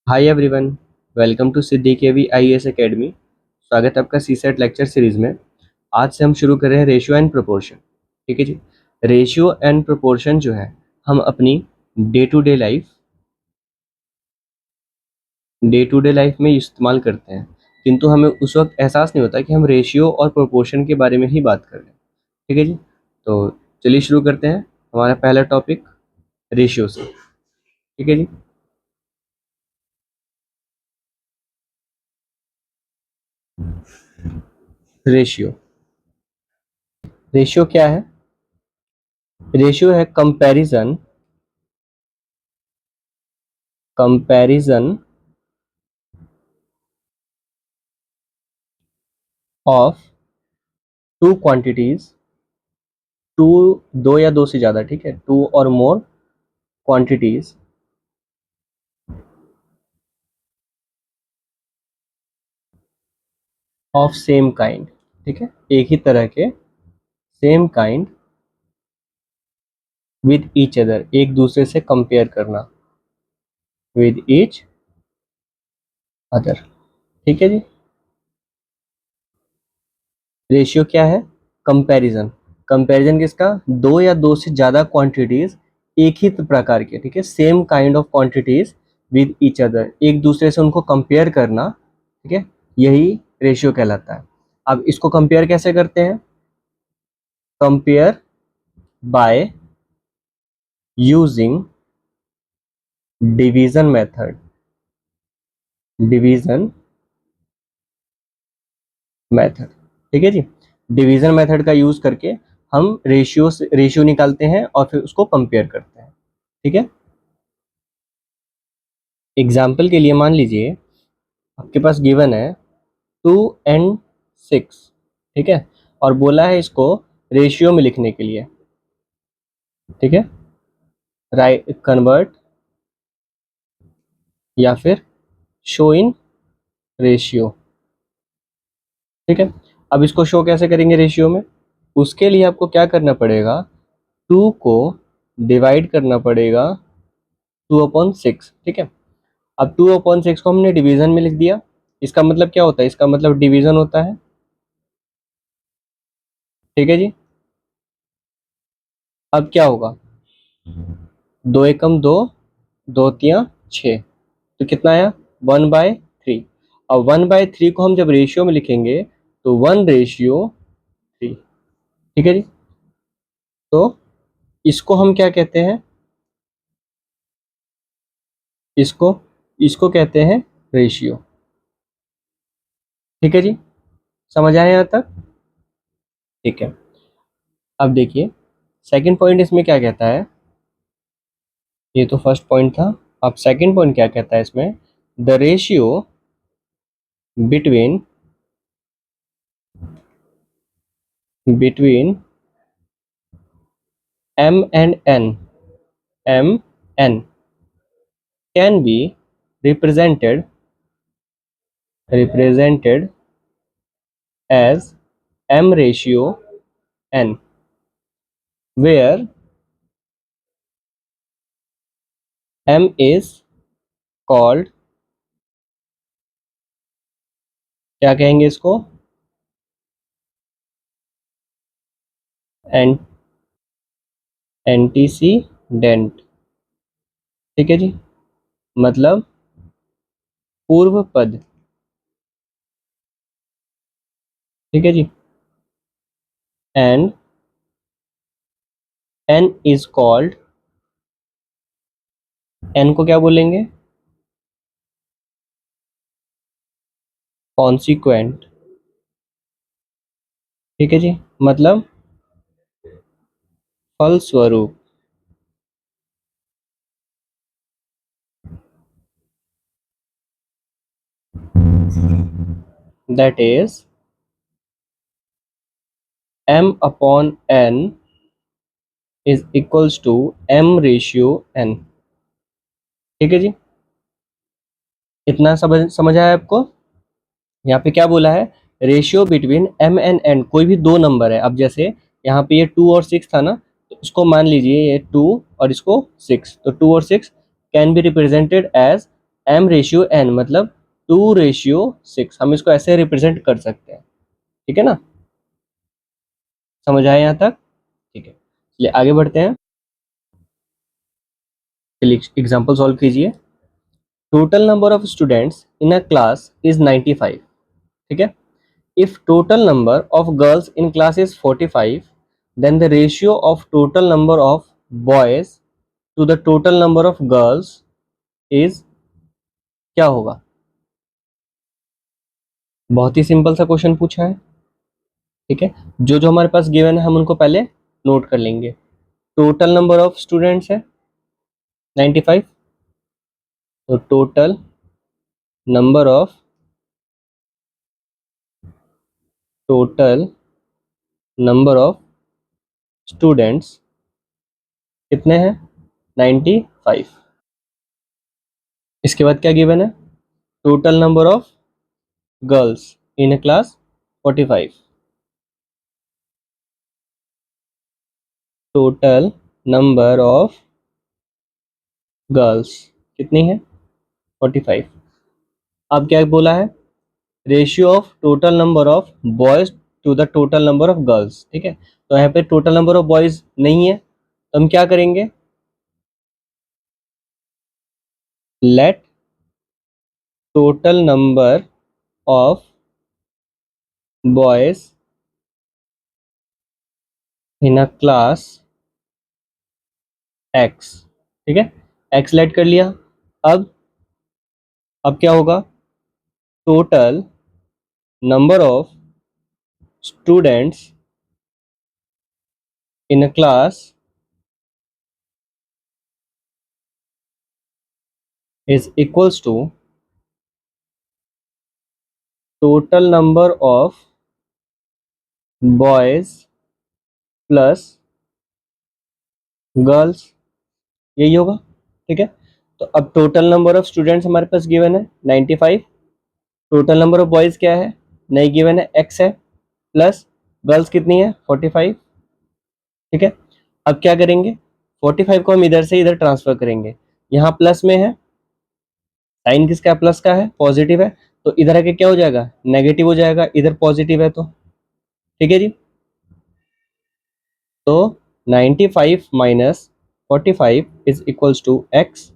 Hi everyone, welcome to Siddhi KV IAS academy. स्वागत है आपका सीसेट लेक्चर सीरीज में। आज से हम शुरू कर रहे हैं रेशियो एंड प्रोपोर्शन। ठीक है जी। रेशियो एंड प्रोपोर्शन जो है हम अपनी डे टू डे लाइफ में इस्तेमाल करते हैं, किंतु हमें उस वक्त एहसास नहीं होता कि हम रेशियो और प्रोपोर्शन के बारे में ही बात कर रहे हैं। ठीक है जी। तो चलिए शुरू करते हैं हमारा पहला टॉपिक रेशियो से। ठीक है जी। रेशियो रेशियो क्या है? रेशियो है comparison of two quantities, two, दो या दो से ज्यादा, ठीक है, टू और more quantities of same kind. ठीक है, एक ही तरह के, same kind, with each other, एक दूसरे से कंपेयर करना, विद ईच अदर। ठीक है जी। रेशियो क्या है? कंपैरिजन। कंपैरिजन किसका? दो या दो से ज्यादा क्वांटिटीज एक ही प्रकार के, ठीक है, same kind of quantities with each other, एक दूसरे से उनको कंपेयर करना। ठीक है, यही रेशियो कहलाता है। अब इसको कंपेयर कैसे करते हैं? Compare by using division method. Division method, ठीक है जी। डिवीजन मेथड का यूज करके हम रेशियो निकालते हैं और फिर उसको कंपेयर करते हैं। ठीक है, एग्जाम्पल के लिए मान लीजिए आपके पास गिवन है 2 and 6, ठीक है, और बोला है इसको रेशियो में लिखने के लिए। ठीक है, राइट, कन्वर्ट या फिर शो इन रेशियो। ठीक है, अब इसको शो कैसे करेंगे रेशियो में? उसके लिए आपको क्या करना पड़ेगा? 2 को डिवाइड करना पड़ेगा 2/6। ठीक है, अब 2/6 को हमने डिवीजन में लिख दिया। इसका मतलब क्या होता है? इसका मतलब डिवीजन होता है। ठीक है जी। अब क्या होगा? 2 एकम 2, 2 तियां 6, तो कितना आया? 1/3। अब 1/3 को हम जब रेशियो में लिखेंगे तो 1:3। ठीक है जी। तो इसको हम क्या कहते हैं? इसको इसको कहते हैं रेशियो। ठीक है जी, समझ आया यहाँ तक? ठीक है, अब देखिए सेकंड पॉइंट इसमें क्या कहता है। ये तो फर्स्ट पॉइंट था। अब सेकंड पॉइंट क्या कहता है इसमें? The ratio between between m and n can be represented as m ratio n, where m is called, क्या कहेंगे इसको? एंटीसीडेंट। ठीक है जी, मतलब पूर्व पद। ठीक है जी, and n is called, n को क्या बोलेंगे? कॉन्सिक्वेंट। ठीक है जी, मतलब फलस्वरूप। That is m/n is equals to m/n। ठीक है जी, इतना समझ आया आपको? यहाँ पे क्या बोला है? Ratio between m and n, कोई भी दो नंबर है। अब जैसे यहाँ पे ये 2 और 6 था ना, तो इसको मान लीजिए ये 2 और इसको 6, तो 2 और 6 can be represented as m ratio n मतलब 2:6, हम इसको ऐसे रिप्रेजेंट कर सकते हैं, ठीक है ना, समझ आया यहाँ तक? ठीक है, चलिए आगे बढ़ते हैं। चलिए एग्जाम्पल सॉल्व कीजिए। Total number of students in a class is 95, ठीक है। If total number of girls in class is 45, then the ratio of total number of boys to the total number of girls is क्या होगा? बहुत ही simple सा question पूछा है, ठीक है। जो जो हमारे पास गिवन है हम उनको पहले नोट कर लेंगे। टोटल नंबर ऑफ स्टूडेंट्स है 95, तो टोटल नंबर ऑफ स्टूडेंट्स कितने हैं? 95। इसके बाद क्या गिवन है? Total number of girls in a class 45। Total number of girls कितनी है? 45। अब क्या बोला है? Ratio of total number of boys to the total number of girls, ठीक है। तो यहाँ पे टोटल नंबर ऑफ बॉयज नहीं है, तो हम क्या करेंगे? Let total number of boys in a class x, ठीक है, एक्स लेट कर लिया। अब क्या होगा? Total number of students in a class is equals to total number of boys plus girls, यही होगा, ठीक है। तो अब टोटल नंबर ऑफ स्टूडेंट्स हमारे पास गिवन है 95, टोटल नंबर ऑफ बॉयज क्या है? नहीं गिवन है, एक्स है, प्लस गर्ल्स कितनी है? 45, ठीक है। अब क्या करेंगे? 45 को हम इधर से इधर ट्रांसफर करेंगे, यहाँ प्लस में है, साइन किसका है? प्लस का है, पॉजिटिव है, तो इधर आके क्या हो जाएगा? नेगेटिव हो जाएगा, इधर पॉजिटिव है, तो ठीक है जी। तो 95 minus 45 is equals to X.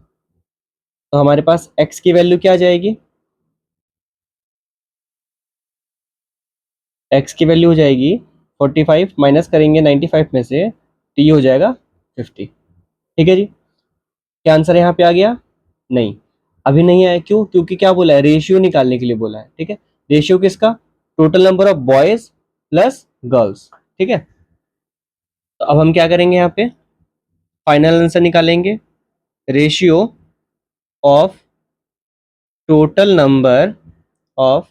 तो हमारे पास x की वैल्यू क्या आ जाएगी? x की वैल्यू हो जाएगी 45 माइनस करेंगे 95 में से, तो ये हो जाएगा 50, ठीक है जी। क्या आंसर यहाँ पे आ गया? नहीं, अभी नहीं आया। क्यों? क्योंकि क्या बोला है? रेशियो निकालने के लिए बोला है, ठीक है। रेशियो किसका? Total number of boys plus girls, ठीक है। तो अब हम क्या करेंगे? यहाँ पे फाइनल आंसर निकालेंगे। Ratio of total number of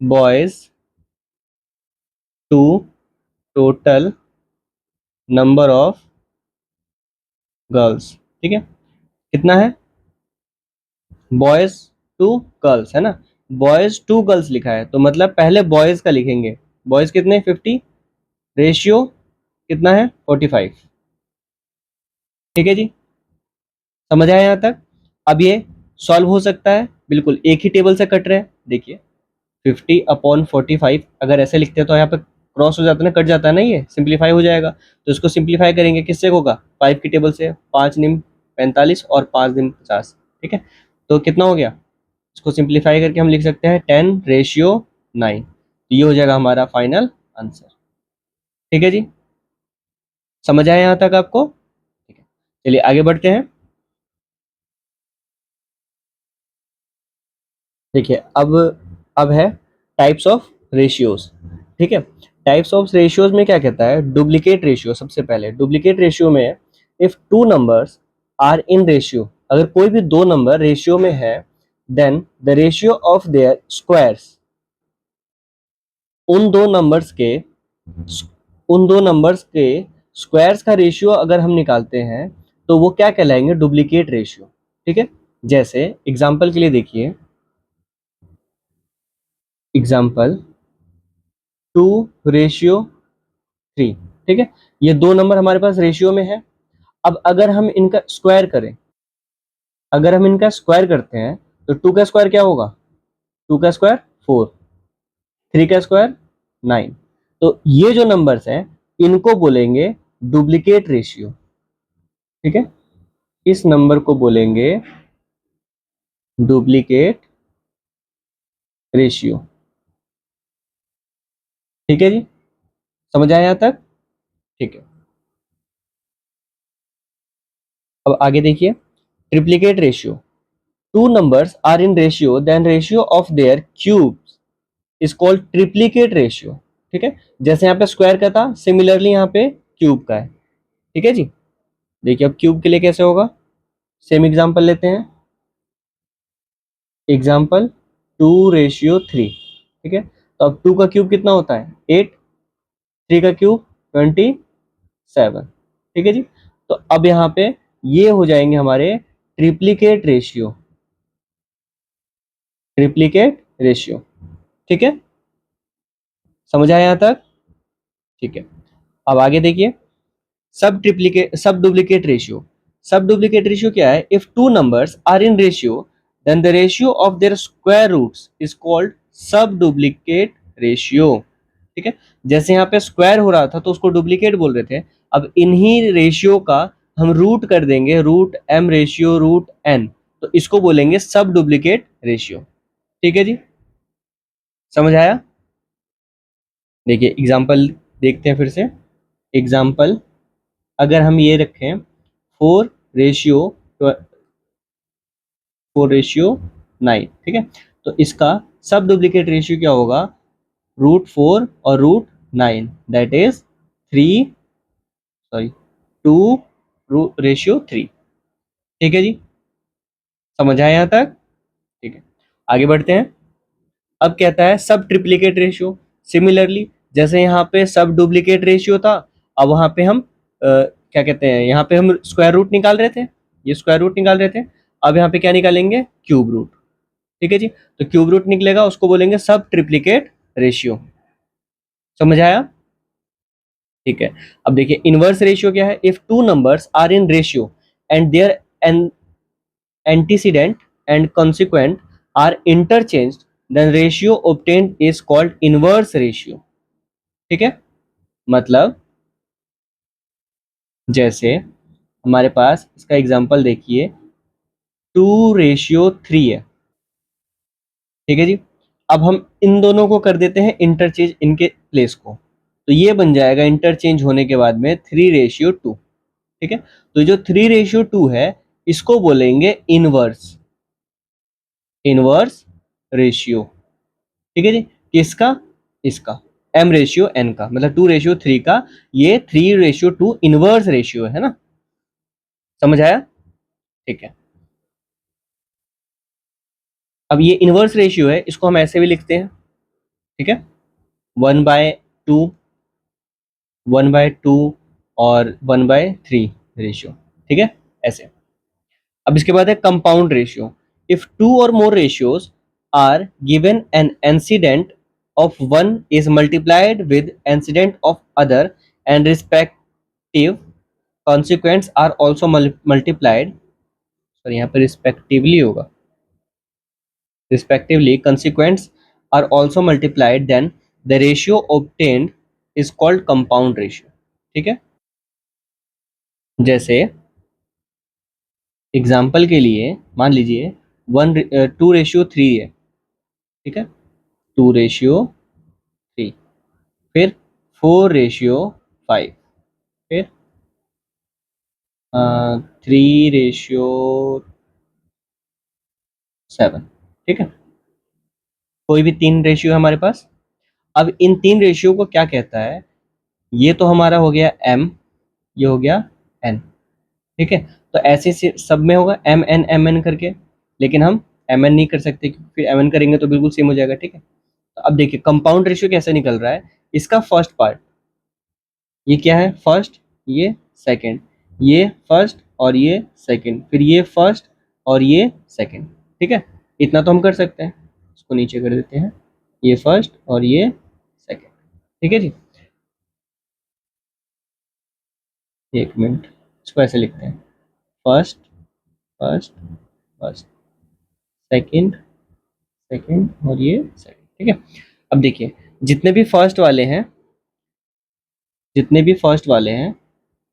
boys to total number of girls, ठीक है। कितना है? बॉयज टू गर्ल्स है ना, बॉयज टू गर्ल्स लिखा है, तो मतलब पहले बॉयज का लिखेंगे। बॉयज कितने? 50, रेशियो कितना है? 45, ठीक है जी। समझ आया यहाँ तक? अब ये सॉल्व हो सकता है, बिल्कुल एक ही टेबल से कट रहे हैं, देखिए 50/45 अगर ऐसे लिखते हैं तो यहाँ पे क्रॉस हो जाता है ना, कट जाता है ना, ये सिंप्लीफाई हो जाएगा। तो इसको सिंप्लीफाई करेंगे किससे होगा? 5 की टेबल से, 5 निम 45 और 5 दिन 50, ठीक है। तो कितना हो गया? इसको सिंप्लीफाई करके हम लिख सकते हैं 10:9। तो ये हो जाएगा हमारा फाइनल आंसर, ठीक है जी। समझ आया यहाँ तक आपको? ठीक है, चलिए आगे बढ़ते हैं। देखिए अब है टाइप्स ऑफ रेशियोज, ठीक है। टाइप्स ऑफ रेशियोज में क्या कहता है? Duplicate ratio. सबसे पहले डुप्लीकेट रेशियो में if two numbers are in ratio, अगर कोई भी दो नंबर रेशियो में है, then the ratio of their squares, उन दो नंबर्स के उन दो नंबर्स के स्क्वायर्स का रेशियो अगर हम निकालते हैं तो वो क्या कहलाएंगे? डुप्लीकेट रेशियो, ठीक है। जैसे एग्जांपल के लिए देखिए, एग्जांपल 2:3, ठीक है। ये दो नंबर हमारे पास रेशियो में है। अब अगर हम इनका स्क्वायर करें, अगर हम इनका स्क्वायर करते हैं तो 2 का स्क्वायर क्या होगा, 2 का स्क्वायर 4, 3 का स्क्वायर 9। तो ये जो नंबर्स हैं इनको बोलेंगे डुप्लीकेट रेशियो। ठीक है, इस नंबर को बोलेंगे डुप्लीकेट रेशियो। ठीक है जी, समझ आया यहाँ तक? ठीक है, अब आगे देखिए, triplicate ratio. Two numbers are in ratio then ratio of their cubes is called triplicate ratio. ठीक है, जैसे यहाँ पे स्क्वायर का था, सिमिलरली यहाँ पे क्यूब का है। ठीक है जी, देखिए अब क्यूब के लिए कैसे होगा, सेम एग्जांपल लेते हैं। एग्जांपल 2:3। ठीक है, तो अब 2 का क्यूब कितना होता है 8, 3 का क्यूब 27। ठीक है जी, तो अब यहाँ पे ये हो जाएंगे हमारे ट्रिप्लीकेट रेशियो, ट्रिप्लीकेट रेशियो। ठीक है, समझ आया यहाँ तक? ठीक है, अब आगे देखिए, sub duplicate ratio. Sub duplicate ratio क्या है, if two numbers are in ratio then the ratio of their square roots is called sub duplicate ratio. ठीक है, जैसे यहाँ पे स्क्वायर हो रहा था तो उसको डुप्लीकेट बोल रहे थे, अब इन्हीं रेशियो का हम रूट कर देंगे, root m ratio root n, तो इसको बोलेंगे सब डुप्लीकेट रेशियो। ठीक है जी, समझ आया? देखिए एग्जाम्पल देखते हैं फिर से। एग्जाम्पल, अगर हम ये रखें 4:4:9। ठीक है, तो इसका सब डुप्लीकेट रेशियो क्या होगा, √4 और √9, दैट इज 2:3। ठीक है जी, समझ आया यहाँ तक? ठीक है, आगे बढ़ते हैं। अब कहता है सब ट्रिप्लीकेट रेशियो। सिमिलरली जैसे यहाँ पे सब डुप्लीकेट रेशियो था, अब वहां पे हम क्या कहते हैं, यहाँ पे हम स्क्वायर रूट निकाल रहे थे, ये स्क्वायर रूट निकाल रहे थे, अब यहाँ पे क्या निकालेंगे, क्यूब रूट। ठीक है जी, तो क्यूब रूट निकलेगा, उसको बोलेंगे सब ट्रिप्लीकेट रेशियो। समझ आया? ठीक है, अब देखिए इनवर्स रेशियो क्या है, if two numbers are in ratio and their an antecedent and consequent are interchanged then ratio obtained is called inverse ratio. ठीक है, मतलब जैसे हमारे पास इसका एग्जांपल देखिए, 2:3 है। ठीक है जी, अब हम इन दोनों को कर देते हैं इंटरचेंज, इनके प्लेस को, तो ये बन जाएगा इंटरचेंज होने के बाद में 3:2। ठीक है, तो जो 3:2 है इसको बोलेंगे इनवर्स, इनवर्स रेशियो। ठीक है जी, किसका, इसका m/n का, मतलब 2:3 का, ये 3:2 इनवर्स रेशियो है ना। समझ आया? ठीक है, अब ये इनवर्स रेशियो है, इसको हम ऐसे भी लिखते हैं। ठीक है, 1/2, 1/2 और 1/3 रेशियो। ठीक है, ऐसे। अब इसके बाद है कंपाउंड रेशियो। इफ टू और more ratios are given an incident of one is multiplied with incident of other and respective consequents are also multiplied, sorry यहाँ पे रिस्पेक्टिवली होगा, respectively consequents are also multiplied, then the ratio obtained is called compound ratio। ठीक है, जैसे example के लिए मान लीजिए 2:3 है। ठीक है, 2:3, फिर 4:5, फिर 3:7। ठीक है, कोई भी तीन रेशियो है हमारे पास। अब इन तीन रेशियो को क्या कहता है, ये तो हमारा हो गया m, ये हो गया n। ठीक है, तो ऐसे से सब में होगा m n करके, लेकिन हम mn नहीं कर सकते क्योंकि फिर mn करेंगे तो बिल्कुल सेम हो जाएगा। ठीक है, तो अब देखिए कंपाउंड रेशियो कैसे निकल रहा है, इसका फर्स्ट पार्ट ये क्या है, फर्स्ट, ये सेकंड, ये फर्स्ट और ये सेकंड, फिर ये फर्स्ट और ये सेकंड। ठीक है, इतना तो हम कर सकते हैं, इसको नीचे कर देते हैं, ये फर्स्ट और ये सेकंड। ठीक है जी, एक मिनट, इसको ऐसे लिखते हैं, first, first, first, second, second और ये सेकंड, ठीक है। अब देखिए जितने भी फर्स्ट वाले हैं, जितने भी फर्स्ट वाले हैं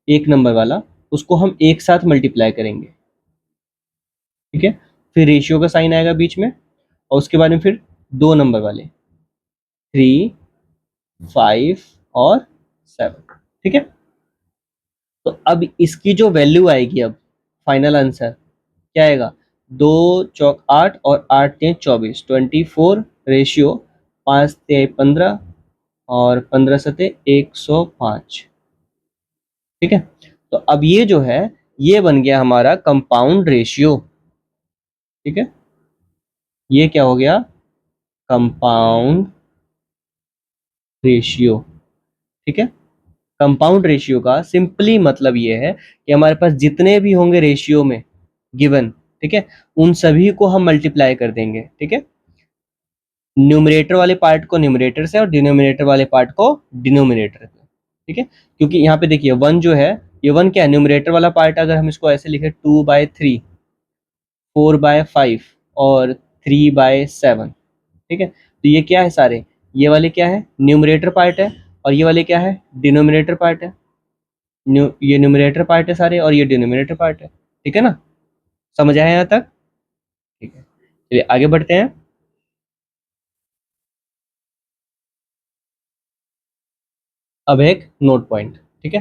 एक नंबर वाला, उसको हम एक साथ मल्टीप्लाई करेंगे, ठीक है। फिर रेशियो का साइन आएगा बीच में, और उसके बाद में फिर दो नंबर वाले 3, 5 और 7, ठीक है। तो अब इसकी जो वैल्यू आएगी, अब फाइनल आंसर क्या आएगा, 2 चौक 8 और 8 3 24, 24 रेशियो 5 3 15 और 15 7 105, ठीक है। तो अब ये जो है ये बन गया हमारा कंपाउंड रेशियो, ठीक है। ये क्या हो गया, कंपाउंड रेशियो, ठीक है। कंपाउंड रेशियो का सिंपली मतलब ये है कि हमारे पास जितने भी होंगे रेशियो में गिवन, ठीक है, उन सभी को हम मल्टीप्लाई कर देंगे, ठीक है। न्यूमरेटर वाले पार्ट को न्यूमरेटर से और डिनोमिनेटर वाले पार्ट को डिनोमिनेटर से, ठीक है। क्योंकि यहाँ पे देखिए 1 जो है, ये 1 क्या है, न्यूमरेटर वाला पार्ट, अगर हम इसको ऐसे लिखे 2/3, 4/5 और 3/7, ठीक है। तो ये क्या है सारे, ये वाले क्या है, न्यूमरेटर पार्ट है, और ये वाले क्या है, डिनोमिनेटर पार्ट है। ये न्यूमरेटर पार्ट है सारे, और ये डिनोमिनेटर पार्ट है, ठीक है ना। समझ आया यहाँ तक, ठीक है। चलिए आगे बढ़ते हैं। अब एक नोट पॉइंट, ठीक है।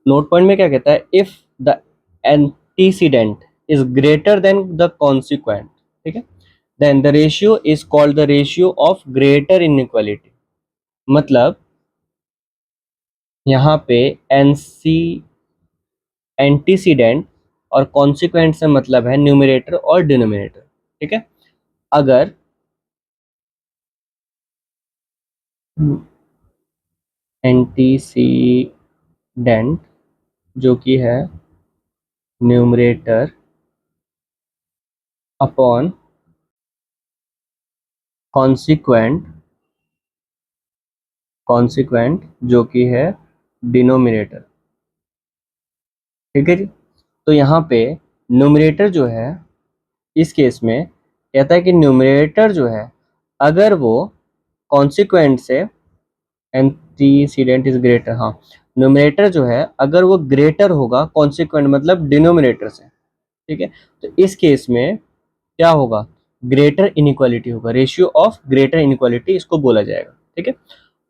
नोट पॉइंट में क्या कहता है, if the antecedent is greater than the consequent, ठीक है, then the ratio is called the ratio of greater inequality. मतलब यहाँ पे एनसी एंटीसीडेंट और कॉन्सिक्वेंट से मतलब है न्यूमरेटर और डिनोमिनेटर, ठीक है। अगर एंटीसीडेंट जो कि है न्यूमरेटर अपॉन कॉन्सिक्वेंट, कॉन्सिक्वेंट जो कि है डिनोमिनेटर, ठीक है जी। तो यहाँ पे न्यूमरेटर जो है, इस केस में कहता है कि न्यूमरेटर जो है अगर वो कॉन्सिक्वेंट से, एंटीसीडेंट इज ग्रेटर, हाँ, न्यूमरेटर जो है अगर वो ग्रेटर होगा कॉन्सिक्वेंट मतलब डिनोमिनेटर से, ठीक है। तो इस केस में क्या होगा, ग्रेटर इनइक्वालिटी होगा, रेशियो ऑफ ग्रेटर इनइक्वालिटी इसको बोला जाएगा, ठीक है।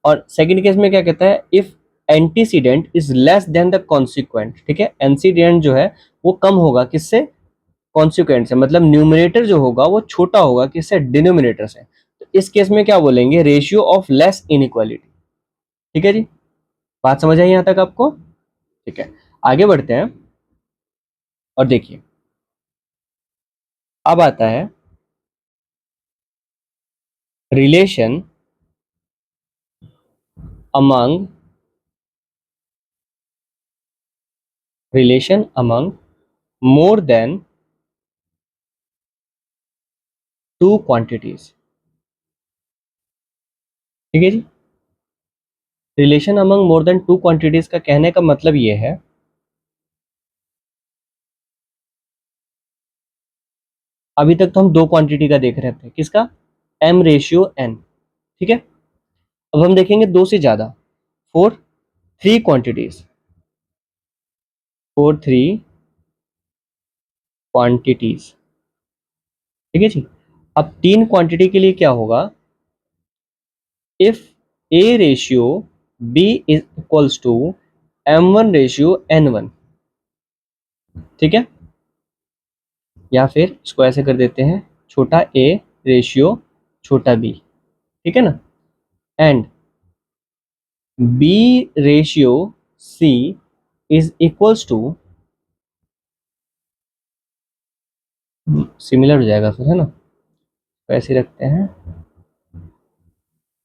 और सेकंड केस में क्या कहता है, if antecedent is less than the consequent, ठीक है। एंटीसीडेंट जो है वो कम होगा किससे, कॉन्सिक्वेंट से, मतलब न्यूमरेटर जो होगा वो छोटा होगा किससे, डिनोमिनेटर से। तो इस केस में क्या बोलेंगे, रेशियो ऑफ लेस इनइक्वालिटी, ठीक है जी। बात समझ आई यहाँ तक आपको, ठीक है। आगे बढ़ते हैं और देखिए अब आता है relation among, relation among more than two quantities, ठीक है जी। Relation among more than two quantities का कहने का मतलब ये है, अभी तक तो हम दो क्वांटिटी का देख रहे थे, किसका, m रेशियो n, ठीक है। अब हम देखेंगे दो से ज्यादा, four three quantities, four three quantities, ठीक है जी। अब तीन क्वांटिटी के लिए क्या होगा, if a ratio b is equals to m1 ratio n1, ठीक है। या फिर इसको ऐसे कर देते हैं, छोटा a रेशियो छोटा b, ठीक है ना, and b ratio c is equals to, similar हो जाएगा फिर, है ना, तो ऐसे रखते हैं,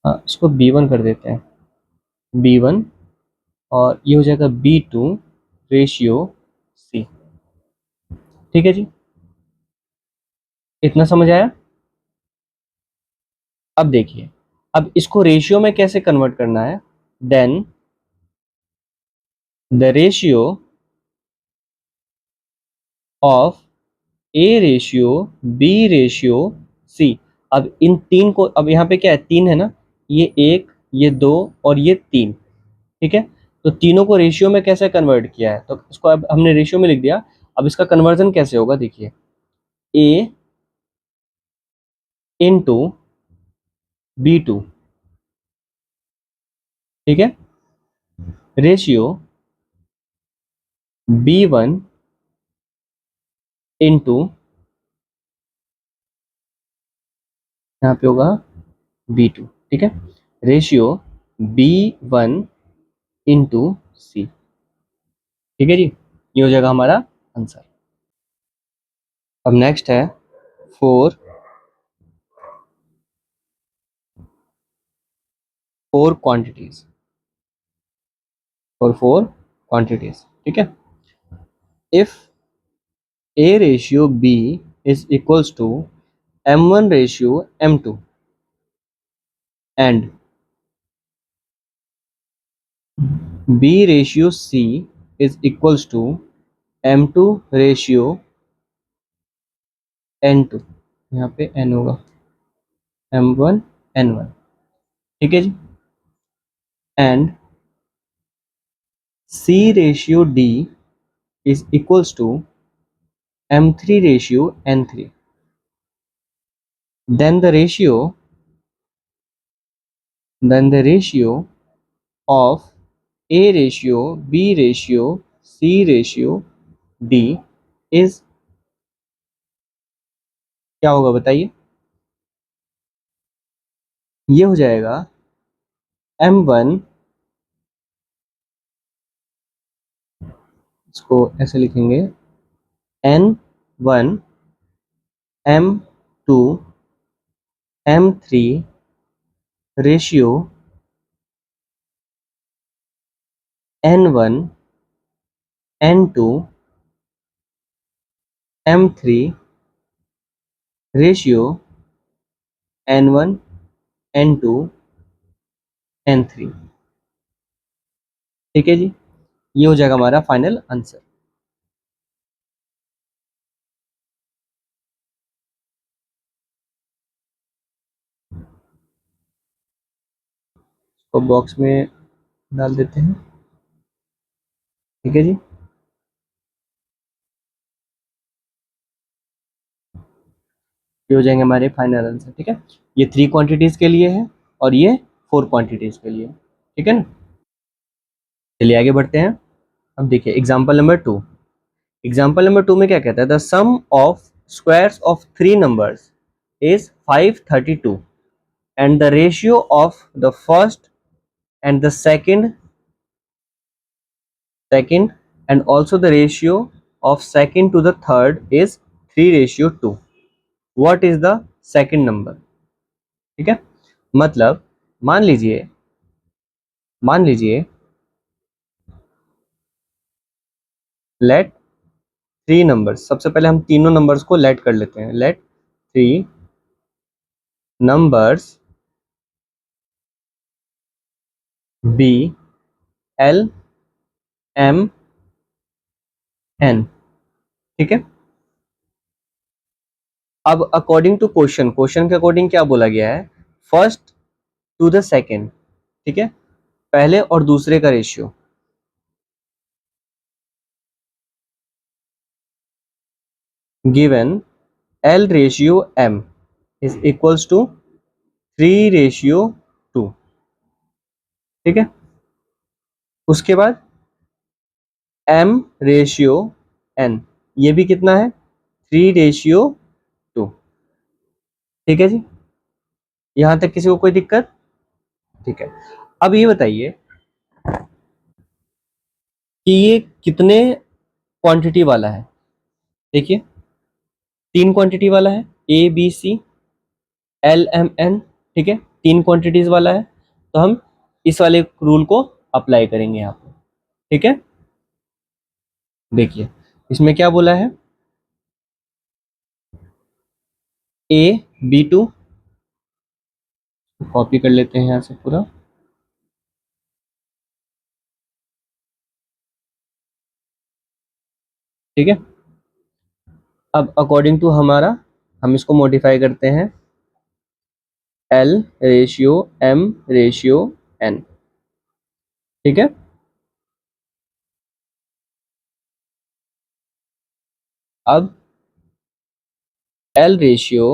हाँ इसको b1 कर देते हैं, b1, और ये हो जाएगा b2 रेशियो c, ठीक है जी। इतना समझ आया। अब देखिए, अब इसको रेशियो में कैसे कन्वर्ट करना है, then the ratio of A ratio B ratio C. अब इन तीन को, अब यहाँ पे क्या है, तीन है ना, ये एक, ये दो और ये तीन, ठीक है। तो तीनों को रेशियो में कैसे कन्वर्ट किया है, तो इसको अब हमने रेशियो में लिख दिया। अब इसका कन्वर्जन कैसे होगा, देखिए, ए इंटू B2, ठीक है, रेशियो B1 इंटू, यहाँ पे होगा B2, ठीक है, रेशियो B1 इंटू सी, ठीक है जी। ये हो जाएगा हमारा आंसर। अब नेक्स्ट है फोर फोर क्वांटिटीज, और फोर क्वांटिटीज, ठीक है। If A ratio B is equals to M1 ratio M2 and B ratio C is equals to M2 ratio N2, यहाँ पे N होगा, M1 N1, ठीक है जी, and C ratio D is equals to M3 ratio N3, then the ratio of A ratio B ratio C ratio D is क्या होगा बताइए। ये हो जाएगा M1, इसको ऐसे लिखेंगे, N1 M2 M3 ratio N1 N2 M3 ratio N1 N2 N3, ठीक है जी। ये हो जाएगा हमारा फाइनल आंसर। तो बॉक्स में डाल देते हैं, ठीक है जी। ये हो जाएंगे हमारे फाइनल आंसर, ठीक है। ये थ्री क्वांटिटीज के लिए है और ये फोर क्वांटिटीज के लिए, ठीक है ना। चलिए आगे बढ़ते हैं। अब देखिए example number two. Example number two में क्या कहता है, the sum of squares of three numbers is 532 and the ratio of the first and the second and also the ratio of second to the third is 3:2। what is the second number, ठीक है। मतलब मान लीजिए late three numbers, सबसे पहले हम तीनों numbers को लेट कर लेते हैं, let three numbers be L M N, ठीक है। अब अकॉर्डिंग टू क्वेश्चन के अकॉर्डिंग क्या बोला गया है, फर्स्ट टू द सेकेंड, ठीक है, पहले और दूसरे का ratio given L ratio M is equals to 3:2, ठीक है। उसके बाद M रेशियो N, ये भी कितना है, 3:2, ठीक है जी। यहां तक किसी को कोई दिक्कत, ठीक है। अब ये बताइए कि ये कितने क्वांटिटी वाला है। देखिए तीन क्वांटिटी वाला है, A B C L M N, ठीक है, तीन क्वांटिटीज वाला है। तो हम इस वाले रूल को अप्लाई करेंगे यहाँ पे, ठीक है। देखिए इसमें क्या बोला है, A B2, कॉपी कर लेते हैं यहाँ से पूरा, ठीक है। अब अकॉर्डिंग टू हमारा हम इसको मॉडिफाई करते हैं, L ratio M ratio N, ठीक है। अब L ratio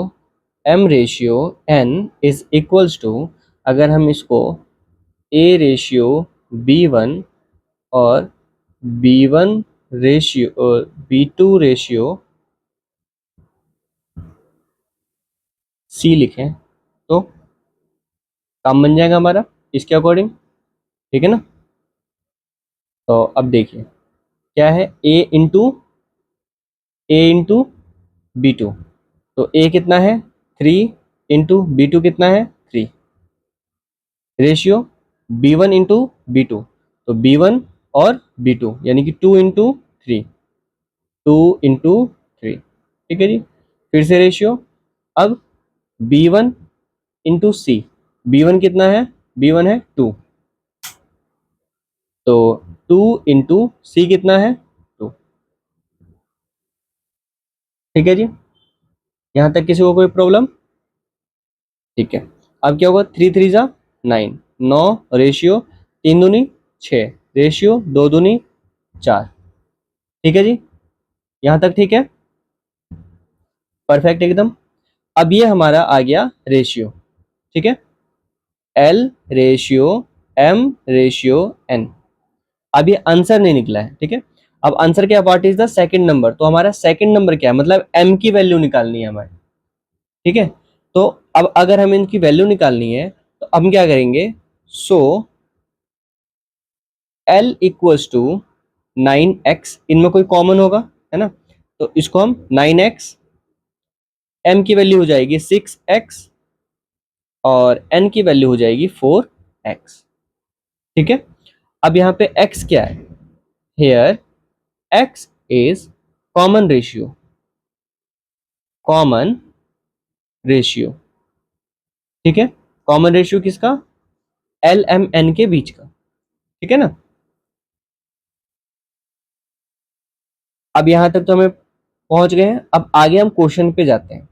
M ratio N is equals to, अगर हम इसको A रेशियो B1 और B1 ratio B2 ratio C लिखें तो काम बन जाएगा हमारा इसके अकॉर्डिंग, ठीक है ना। तो अब देखिए क्या है, A इंटू B2, तो A कितना है 3 इंटू B2 कितना है 3, रेशियो B1 इंटू B2, तो B1 और B2 यानी कि 2 इंटू 3, 2 इंटू 3, ठीक है जी। फिर से रेशियो, अब B1 इंटू C, B1 कितना है, B1 है 2, तो 2 इंटू C कितना है 2, ठीक है जी। यहाँ तक किसी को कोई प्रॉब्लम, ठीक है। अब क्या होगा, 3 3 जा 9, 9 रेशियो 3 दूनी 6, रेशियो 2 दूनी 4, ठीक है जी। यहाँ तक ठीक है, परफेक्ट एकदम। अब ये हमारा आ गया रेशियो, ठीक है, L ratio M ratio N। अब ये आंसर नहीं निकला है, ठीक है। अब आंसर क्या, what is the second number, तो हमारा सेकंड नंबर क्या है, मतलब M की वैल्यू निकालनी है हमें, ठीक है। तो अब अगर हमें इनकी वैल्यू निकालनी है तो हम क्या करेंगे, सो L इक्वल्स टू 9x, इनमें कोई कॉमन होगा है ना, तो इसको हम 9x, M की वैल्यू हो जाएगी 6x और N की वैल्यू हो जाएगी 4x, ठीक है। अब यहाँ पे x क्या है, here x is common ratio, common ratio, ठीक है। कॉमन रेशियो किसका, L M N के बीच का, ठीक है ना। अब यहां तक तो हमें पहुंच गए हैं, अब आगे हम क्वेश्चन पे जाते हैं।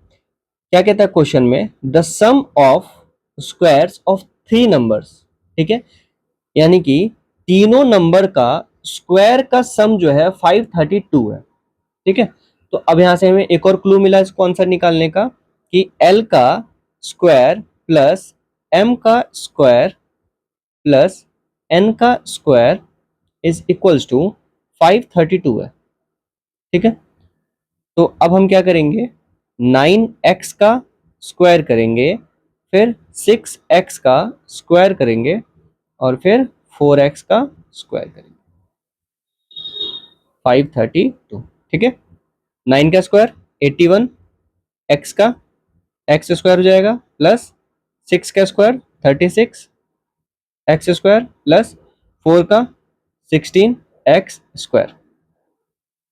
क्या कहता है क्वेश्चन में, the sum of squares of 3 numbers, ठीक है, यानी कि तीनों नंबर का स्क्वायर का सम जो है 532 है, ठीक है। तो अब यहां से हमें एक और क्लू मिला इसको आंसर निकालने का, कि L का स्क्वायर प्लस M का स्क्वायर प्लस N का स्क्वायर इज इक्वल्स टू 532 है, ठीक है। तो अब हम क्या करेंगे, 9x का स्क्वायर करेंगे, फिर 6x का स्क्वायर करेंगे और फिर 4x का स्क्वायर करेंगे, 532, ठीक है। 9 का स्क्वायर 81, x का x स्क्वायर हो जाएगा, प्लस 6 का स्क्वायर 36 x स्क्वायर, प्लस 4 का 16 x स्क्वायर,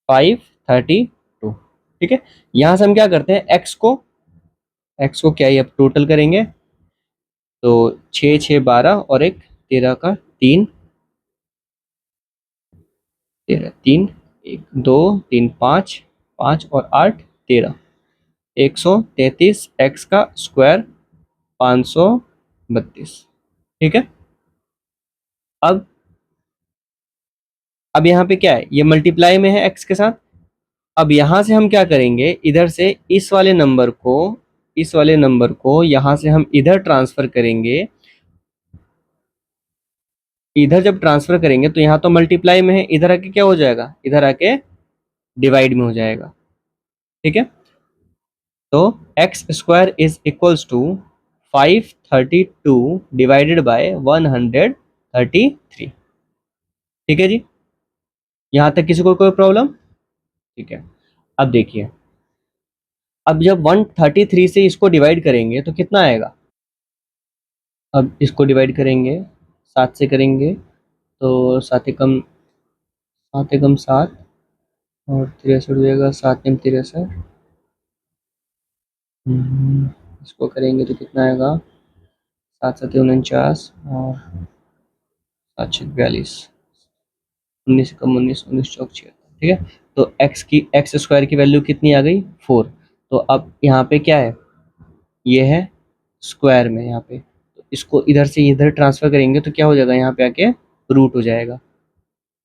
532, ठीक है। यहां से हम क्या करते हैं, x को क्या ही अब टोटल करेंगे, तो 6 6 12 और एक 13 का 3, 13 3 1 2 3 5, 5 और 8 13, 133 x का स्क्वायर 532, ठीक है। अब अब यहाँ पे क्या है, ये मल्टीप्लाई में है x के साथ। अब यहां से हम क्या करेंगे, इधर से इस वाले नंबर को यहां से हम इधर ट्रांसफर करेंगे, इधर जब ट्रांसफर करेंगे तो यहाँ तो मल्टीप्लाई में है, इधर आके क्या हो जाएगा, इधर आके डिवाइड में हो जाएगा, ठीक है। तो X square is equals to 532 divided by 133, ठीक है जी। यहाँ तक किसी को कोई प्रॉब्लम, ठीक है। अब देखिए, अब जब 133 से इसको डिवाइड करेंगे तो कितना आएगा, अब इसको डिवाइड करेंगे 7 से करेंगे तो 7 एकम 7 और 63 हो जाएगा, 7 3 63, इसको करेंगे तो कितना आएगा, 7 7 49 और 7 6 42, 19 एकम 19, 19 चौक 76, ठीक है। तो एक्स स्क्वायर की वैल्यू कितनी आ गई, 4। तो अब यहाँ पे क्या है, ये है स्क्वायर में यहाँ पे, तो इसको इधर से इधर ट्रांसफर करेंगे तो क्या हो जाएगा, यहाँ पे आके रूट हो जाएगा।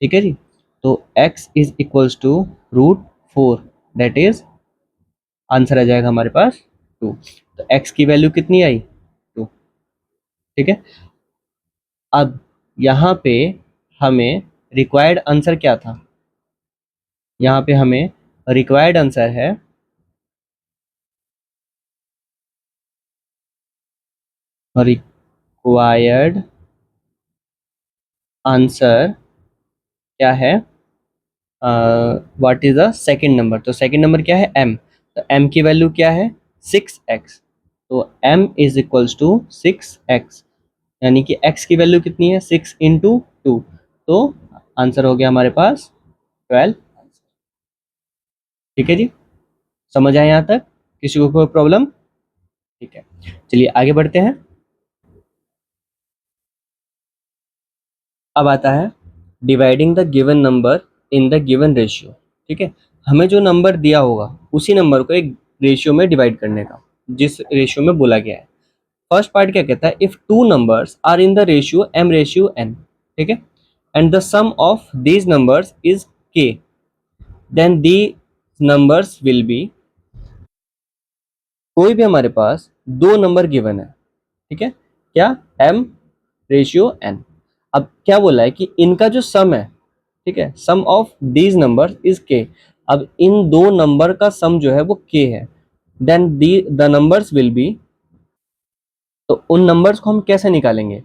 ठीक है जी। तो x is equals to √4, that is answer आ जाएगा हमारे पास 2। तो x की वैल्यू कितनी आई, 2। ठीक है। अब यहाँ पे हमें रिक्वायर्ड आंसर क्या था, यहाँ पे हमें रिक्वायर्ड आंसर है रिक्वायर्ड आंसर क्या है, what is the second number. तो सेकंड नंबर क्या है, m। तो m की वैल्यू क्या है, 6x। तो m is equals to 6x, यानी कि x की वैल्यू कितनी है, 6 × 2। तो आंसर हो गया हमारे पास 12। ठीक है जी, समझ आए यहाँ तक, किसी को कोई प्रॉब्लम। ठीक है, चलिए आगे बढ़ते हैं। अब आता है dividing the given number in the given ratio. ठीक है, हमें जो नंबर दिया होगा उसी नंबर को एक रेशियो में डिवाइड करने का, जिस रेशियो में बोला गया है। फर्स्ट पार्ट क्या कहता है, if two numbers are in the ratio m/n। ठीक है, and the sum of these numbers is k, then the numbers will be. कोई भी हमारे पास दो नंबर गिवन है, ठीक है, क्या, m/n। अब क्या बोला है कि इनका जो सम है, ठीक है, sum of these numbers is k। अब इन दो नंबर का सम जो है वो k है, then the numbers will be. तो उन नंबर्स को हम कैसे निकालेंगे।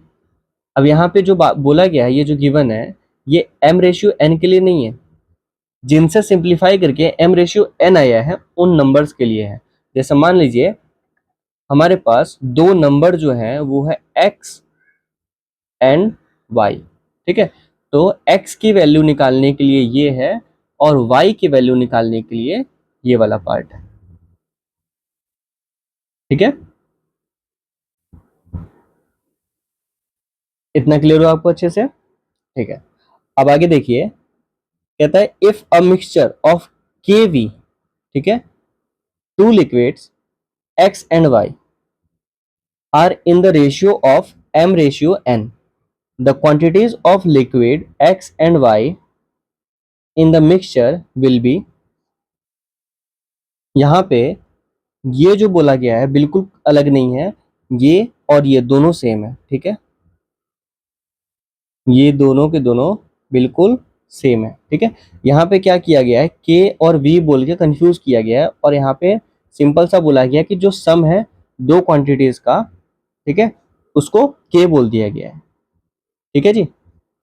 अब यहाँ पे जो बोला गया है, ये जो गिवन है, ये m/n के लिए नहीं है, जिनसे सिंप्लीफाई करके m/n आया है उन नंबर्स के लिए है। जैसे मान लीजिए हमारे पास दो नंबर जो है वो है x एंड y। ठीक है, तो x की वैल्यू निकालने के लिए ये है और y की वैल्यू निकालने के लिए ये वाला पार्ट है। ठीक है, इतना क्लियर हो आपको अच्छे से। ठीक है, अब आगे देखिए, कहता है if a mixture of KV, ठीक है, two liquids x and y are in the ratio of m/n, the quantities of liquid x and y in the mixture will be। यहाँ पे ये जो बोला गया है बिल्कुल अलग नहीं है, ये और ये दोनों सेम है। ठीक है, ये दोनों के दोनों बिल्कुल सेम है। ठीक है, यहाँ पे क्या किया गया है, के और वी बोल के कंफ्यूज किया गया है, और यहाँ पे सिंपल सा बोला गया कि जो सम है दो क्वांटिटीज का, ठीक है, उसको के बोल दिया गया है। ठीक है जी,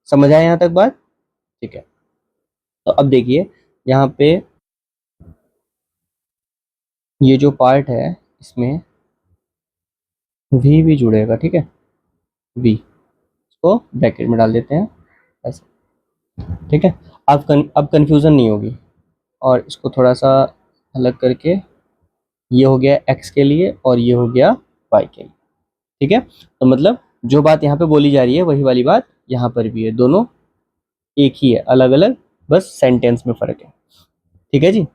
समझ आए यहाँ तक बात। ठीक है, तो अब देखिए यहाँ पे ये जो पार्ट है इसमें वी भी जुड़ेगा। ठीक है, वी इसको ब्रैकेट में डाल देते हैं ऐसे। ठीक है, अब कंफ्यूजन नहीं होगी, और इसको थोड़ा सा अलग करके ये हो गया x के लिए और ये हो गया y के लिए। ठीक है, तो मतलब जो बात यहाँ पे बोली जा रही है वही वाली बात यहाँ पर भी है, दोनों एक ही है, अलग अलग बस सेंटेंस में फर्क है। ठीक है जी,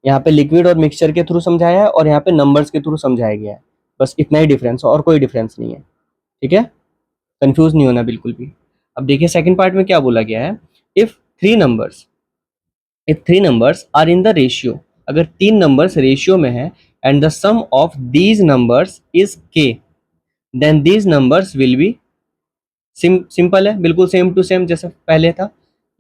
यहाँ पे लिक्विड और मिक्सचर के थ्रू समझाया है और यहाँ पे नंबर्स के थ्रू समझाया गया है, बस इतना ही डिफरेंस और कोई डिफरेंस नहीं है। ठीक है, कंफ्यूज नहीं होना बिल्कुल भी। अब देखिए सेकंड पार्ट में क्या बोला गया है, if three numbers if three numbers are in the ratio, अगर तीन नंबर्स रेशियो में है, and the sum of these numbers is k, then these numbers will be. Simple है, बिल्कुल सेम टू सेम जैसे पहले था।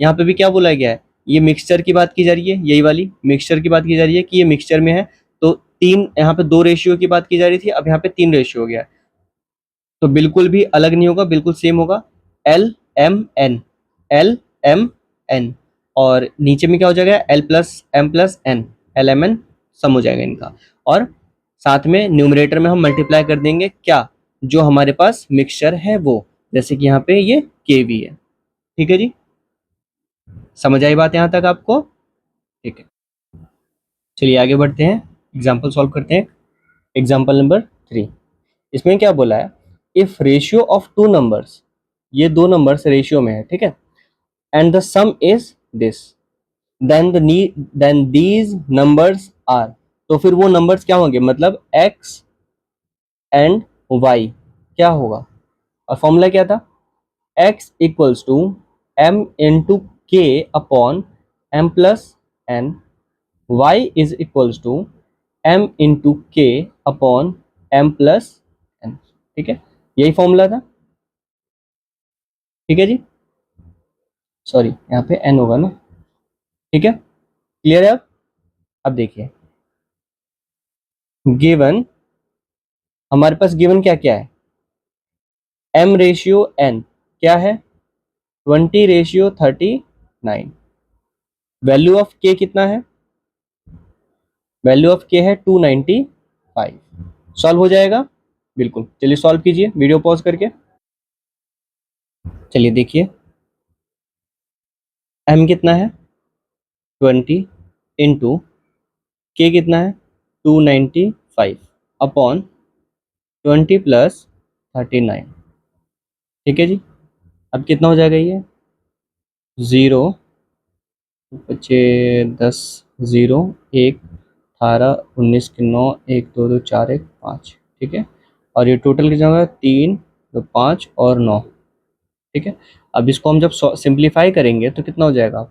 यहाँ पे भी क्या बोला गया है, ये मिक्सचर की बात की जा रही है, यही वाली मिक्सचर की बात की जा रही है कि ये मिक्सचर में है, तो तीन, यहाँ पे दो रेशियो की बात की जा रही थी, अब यहाँ पे तीन रेशियो हो गया है। तो बिल्कुल भी अलग नहीं होगा, बिल्कुल सेम होगा, L/M/N, L/M/N, और नीचे में क्या हो जाएगा, L+M+N, L/M/N सम हो जाएगा इनका, और साथ में न्यूमरेटर में हम मल्टीप्लाई कर देंगे क्या, जो हमारे पास मिक्सचर है वो, जैसे कि यहाँ पे ये KV है। ठीक है जी, समझ आई बात यहाँ तक आपको। ठीक है, चलिए आगे बढ़ते हैं, एग्जाम्पल सॉल्व करते हैं। एग्जाम्पल नंबर 3, इसमें क्या बोला है, if ratio of two numbers, ये दो नंबर्स रेशियो में है, ठीक है, and the sum is this. Then these numbers are, तो फिर वो नंबर्स क्या होंगे, मतलब x एंड y क्या होगा, और फॉर्मूला क्या था, x equals to m into k upon m plus n, y is equals to m into k upon m plus n। ठीक है, यही फॉर्मूला था। ठीक है जी, सॉरी यहाँ पे n होगा ना। ठीक है, क्लियर है अब देखिए गिवन, हमारे पास गिवन क्या क्या है, m रेशियो n क्या है, 20:39, वैल्यू ऑफ k कितना है, वैल्यू ऑफ k है 295। सॉल्व हो जाएगा, बिल्कुल, चलिए सॉल्व कीजिए वीडियो पॉज करके। चलिए देखिए m कितना है 20 इंटू k कितना है 295 अपॉन 20 प्लस 39। ठीक है जी, अब कितना हो जाएगा ये, ज़ीरो बचे 10, ज़ीरो, एक, 18, 19 के 9, एक, दो, दो, चार, एक, 5। ठीक है, और ये टोटल कितना होगा, 3, 5 और 9। ठीक है, अब इसको हम जब सिंप्लीफाई करेंगे तो कितना हो जाएगा,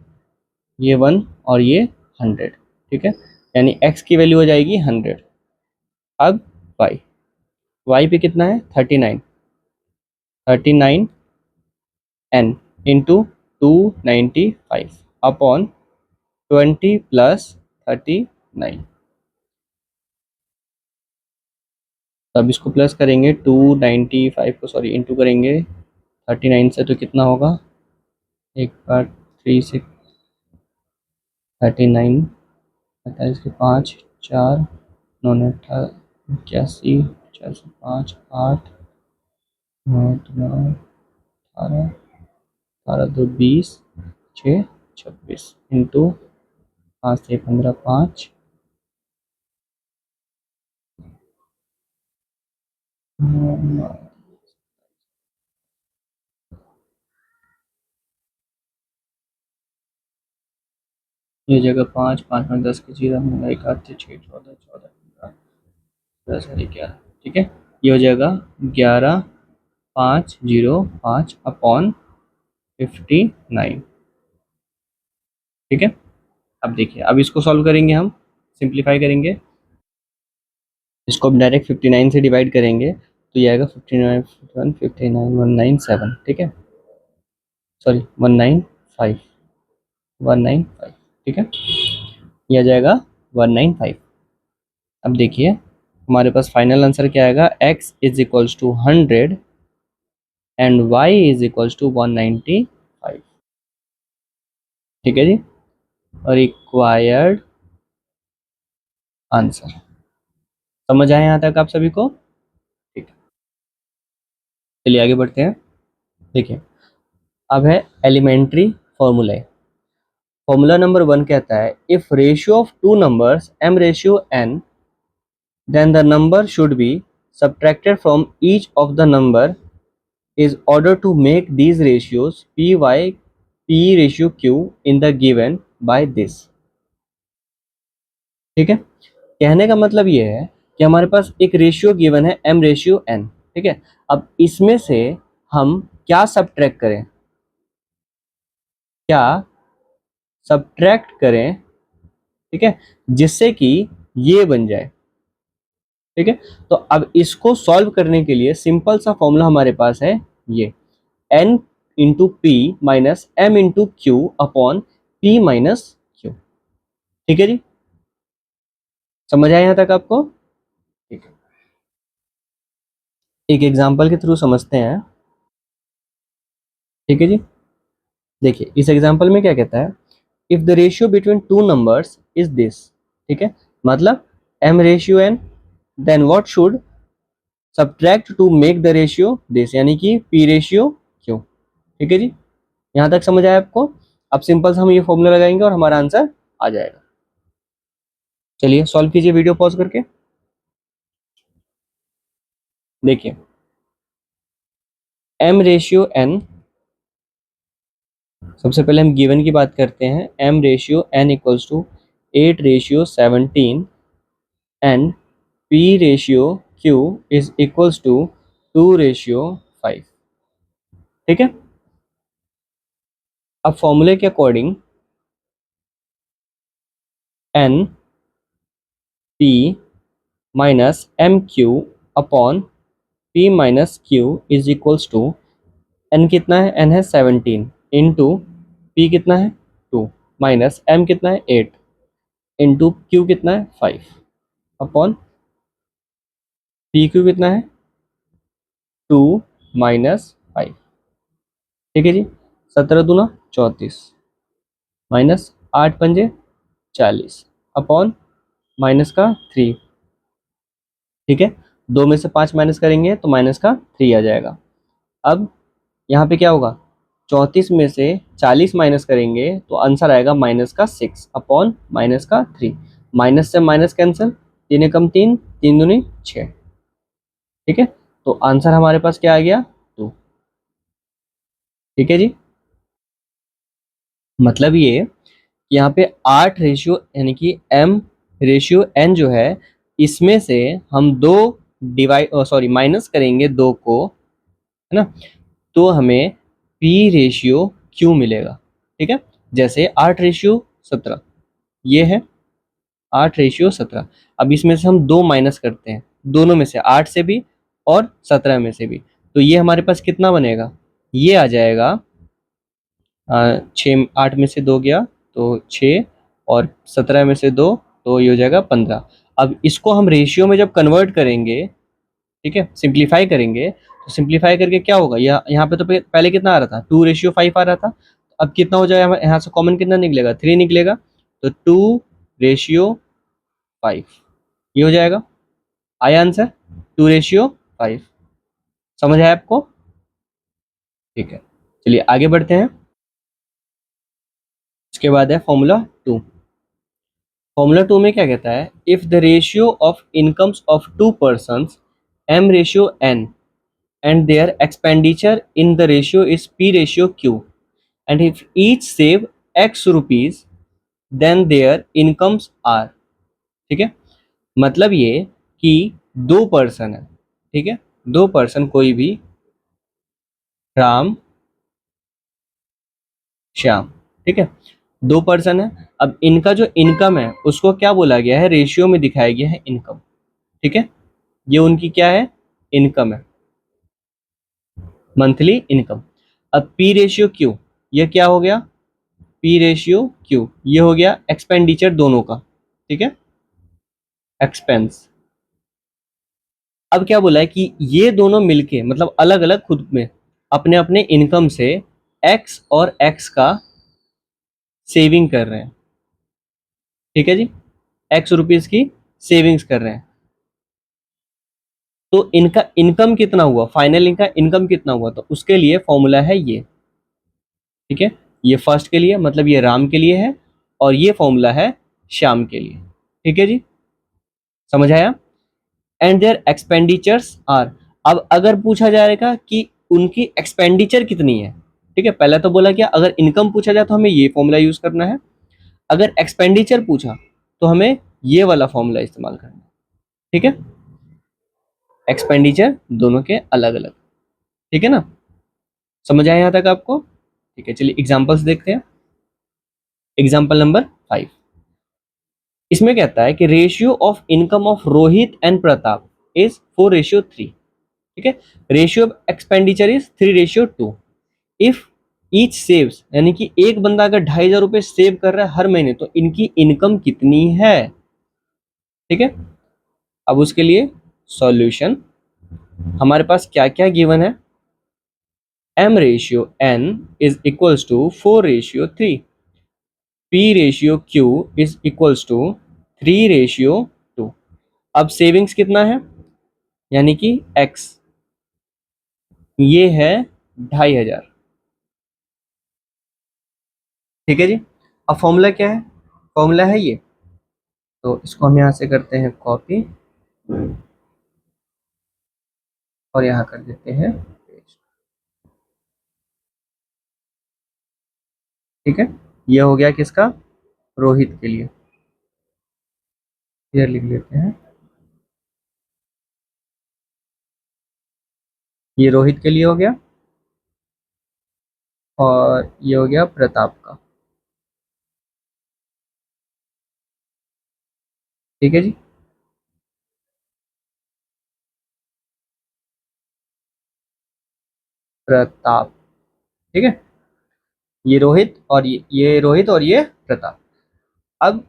ये 1 और ये 100। ठीक है, यानी x की वैल्यू हो जाएगी 100। अब y पे कितना है 39, 39 n इंटू 295 अपॉन 20 प्लस 39। तब इसको प्लस करेंगे 295 को, सॉरी इंटू करेंगे 39 से, तो कितना होगा, एक बार 3 से 39, 48 के 5, 4, 9 ने 81, 4 से 5, 8, 9 9, 18, 18 2 20, 6 26 इंटू 5 से 15, 5, ये जगह 5, 5 में 10 की चीज़ हम एक आते 6, 14, 14, 15, 10 और 11। ठीक है, ये हो जाएगा 11,505 अपॉन 59। ठीक है, अब देखिए, अब इसको सॉल्व करेंगे, हम सिंप्लीफाई करेंगे, इसको अब डायरेक्ट 59 से डिवाइड करेंगे तो ये आएगा 59, 51, 59, 197। ठीक है, सॉरी 195, 195। ठीक है, ये आ जाएगा 195। अब देखिए हमारे पास फाइनल आंसर क्या आएगा, x is equals to 100 and y is equals to 195। ठीक है जी, और रिक्वायर्ड आंसर। समझ आए यहाँ तक आप सभी को, ठीक है, चलिए आगे बढ़ते हैं। देखिए अब है एलिमेंट्री फॉर्मूले। फॉर्मूला नंबर 1 कहता है if ratio of two numbers m ratio n, then the number should be subtracted from each of the number is order to make these ratios py p ratio q in the given by this। ठीक है, कहने का मतलब ये है कि हमारे पास एक रेशियो गिवन है m रेशियो n। ठीक है, अब इसमें से हम क्या सब्ट्रैक्ट करें, क्या सब्ट्रैक्ट करें, ठीक है, जिससे कि ये बन जाए। ठीक है, तो अब इसको सॉल्व करने के लिए सिंपल सा फॉर्मूला हमारे पास है, ये n into p minus m into q upon p minus q. ठीक है जी, समझ आया यहाँ तक आपको, ठीक है, एक एग्जांपल के थ्रू समझते हैं। ठीक है जी, देखिए इस एग्जांपल में क्या कहता है, if the ratio between two numbers is this. ठीक है, मतलब m ratio n, then what should subtract to make the ratio this, यानी कि p रेशियो q। ठीक है जी, यहाँ तक समझ आया आपको। अब सिंपल से हम ये फॉर्मूला लगाएंगे और हमारा आंसर आ जाएगा। चलिए सॉल्व कीजिए वीडियो पॉज करके। देखिए m रेशियो n सबसे पहले हम गिवन की बात करते हैं। m ratio n equals to 8 ratio 17 and p ratio q is equals to 2 ratio 5। ठीक है। अब फॉर्मूले के according n p minus m q upon p minus q is equals to n कितना है, n है 17 इंटू p कितना है 2 माइनस m कितना है 8 इंटू q कितना है 5 अपॉन p q कितना है 2 माइनस 5। ठीक है जी। 17 दूना 34 माइनस 8 पंजे 40 अपॉन माइनस का 3। ठीक है। 2 में से 5 माइनस करेंगे तो माइनस का 3 आ जाएगा। अब यहाँ पे क्या होगा, 34 में से 40 माइनस करेंगे तो आंसर आएगा माइनस का 6 अपॉन माइनस का 3। माइनस से माइनस कैंसिल, 3 एकम 3, 3 दूनी 6। ठीक है। तो आंसर हमारे पास क्या आ गया 2। ठीक है जी। मतलब ये कि यहाँ पे 8 रेशियो यानी कि m रेशियो n जो है, इसमें से हम दो डिवाइड सॉरी माइनस करेंगे 2 को, है ना, तो हमें p रेशियो q मिलेगा। ठीक है। जैसे 8 रेशियो 17 ये है, 8 रेशियो 17। अब इसमें से हम 2 माइनस करते हैं, दोनों में से, 8 से भी और 17 में से भी, तो ये हमारे पास कितना बनेगा, ये आ जाएगा 6, 8 में से 2 गया तो 6 और 17 में से 2 तो ये हो जाएगा 15। अब इसको हम रेशियो में जब कन्वर्ट करेंगे, ठीक है, सिंप्लीफाई करेंगे, तो सिंप्लीफाई करके क्या होगा, यहाँ पे तो पहले कितना आ रहा था 2:5 आ रहा था। अब कितना हो जाएगा, यहाँ से कॉमन कितना निकलेगा 3 निकलेगा, तो 2:5 ये हो जाएगा। आया आंसर 2:5। समझ आया आपको। ठीक है, चलिए आगे बढ़ते हैं। इसके बाद है फॉर्मूला 2। फॉर्मूला 2 में क्या कहता है, if the ratio of incomes of to persons m ratio n and their expenditure in the ratio is p ratio q and if each save x rupees then their incomes are। ठीक है। मतलब ये कि दो person है, ठीक है, दो पर्सन कोई भी, राम श्याम, ठीक है, दो पर्सन है। अब इनका जो इनकम है उसको क्या बोला गया है, रेशियो में दिखाया गया है इनकम। ठीक है। ये उनकी क्या है, इनकम है, मंथली इनकम। अब पी रेशियो क्यू, ये क्या हो गया, पी रेशियो क्यू ये हो गया एक्सपेंडिचर दोनों का। ठीक है, एक्सपेंस। अब क्या बोला है कि ये दोनों मिलके मतलब अलग अलग खुद में अपने अपने इनकम से एक्स और एक्स का सेविंग कर रहे हैं। ठीक है जी, एक्स रुपीज की सेविंग्स कर रहे हैं। तो इनका इनकम कितना हुआ, फाइनल इनका इनकम कितना हुआ, तो उसके लिए फॉर्मूला है ये। ठीक है, ये फर्स्ट के लिए मतलब ये राम के लिए है और ये फॉर्मूला है श्याम के लिए। ठीक है जी, समझ आया। And their expenditures are. अब अगर पूछा जाएगा कि उनकी एक्सपेंडिचर कितनी है, ठीक है, पहले तो बोला क्या, अगर इनकम पूछा जाए तो हमें ये फॉर्मूला यूज करना है, अगर एक्सपेंडिचर पूछा तो हमें ये वाला फॉर्मूला इस्तेमाल करना है। ठीक है, एक्सपेंडिचर दोनों के अलग अलग। ठीक है ना, समझ आया यहाँ तक आपको। ठीक है, चलिए एग्जांपल्स देखते हैं। एग्जांपल नंबर 5, इसमें कहता है कि ratio of income of Rohit and Pratap is 4:3। ठीक है, ratio of expenditure is 3:2। If each saves, यानी कि एक बंदा अगर 2,500 रुपए सेव कर रहा है हर महीने तो इनकी इनकम कितनी है। ठीक है, अब उसके लिए सॉल्यूशन, हमारे पास क्या क्या गिवन है, m ratio n is equals to 4:3, p ratio q is equals to 3:2। अब सेविंग्स कितना है, यानी कि x, ये है 2,500। ठीक है जी। अब फॉर्मूला क्या है, फॉर्मूला है ये, तो इसको हम यहाँ से करते हैं कॉपी और यहाँ कर देते हैं पेस्ट। ठीक है, ये हो गया किसका, रोहित के लिए। क्लियर लिख लेते हैं, ये रोहित के लिए हो गया और ये हो गया प्रताप का। ठीक है जी। प्रताप, ठीक है, ये रोहित और ये रोहित और ये प्रताप। अब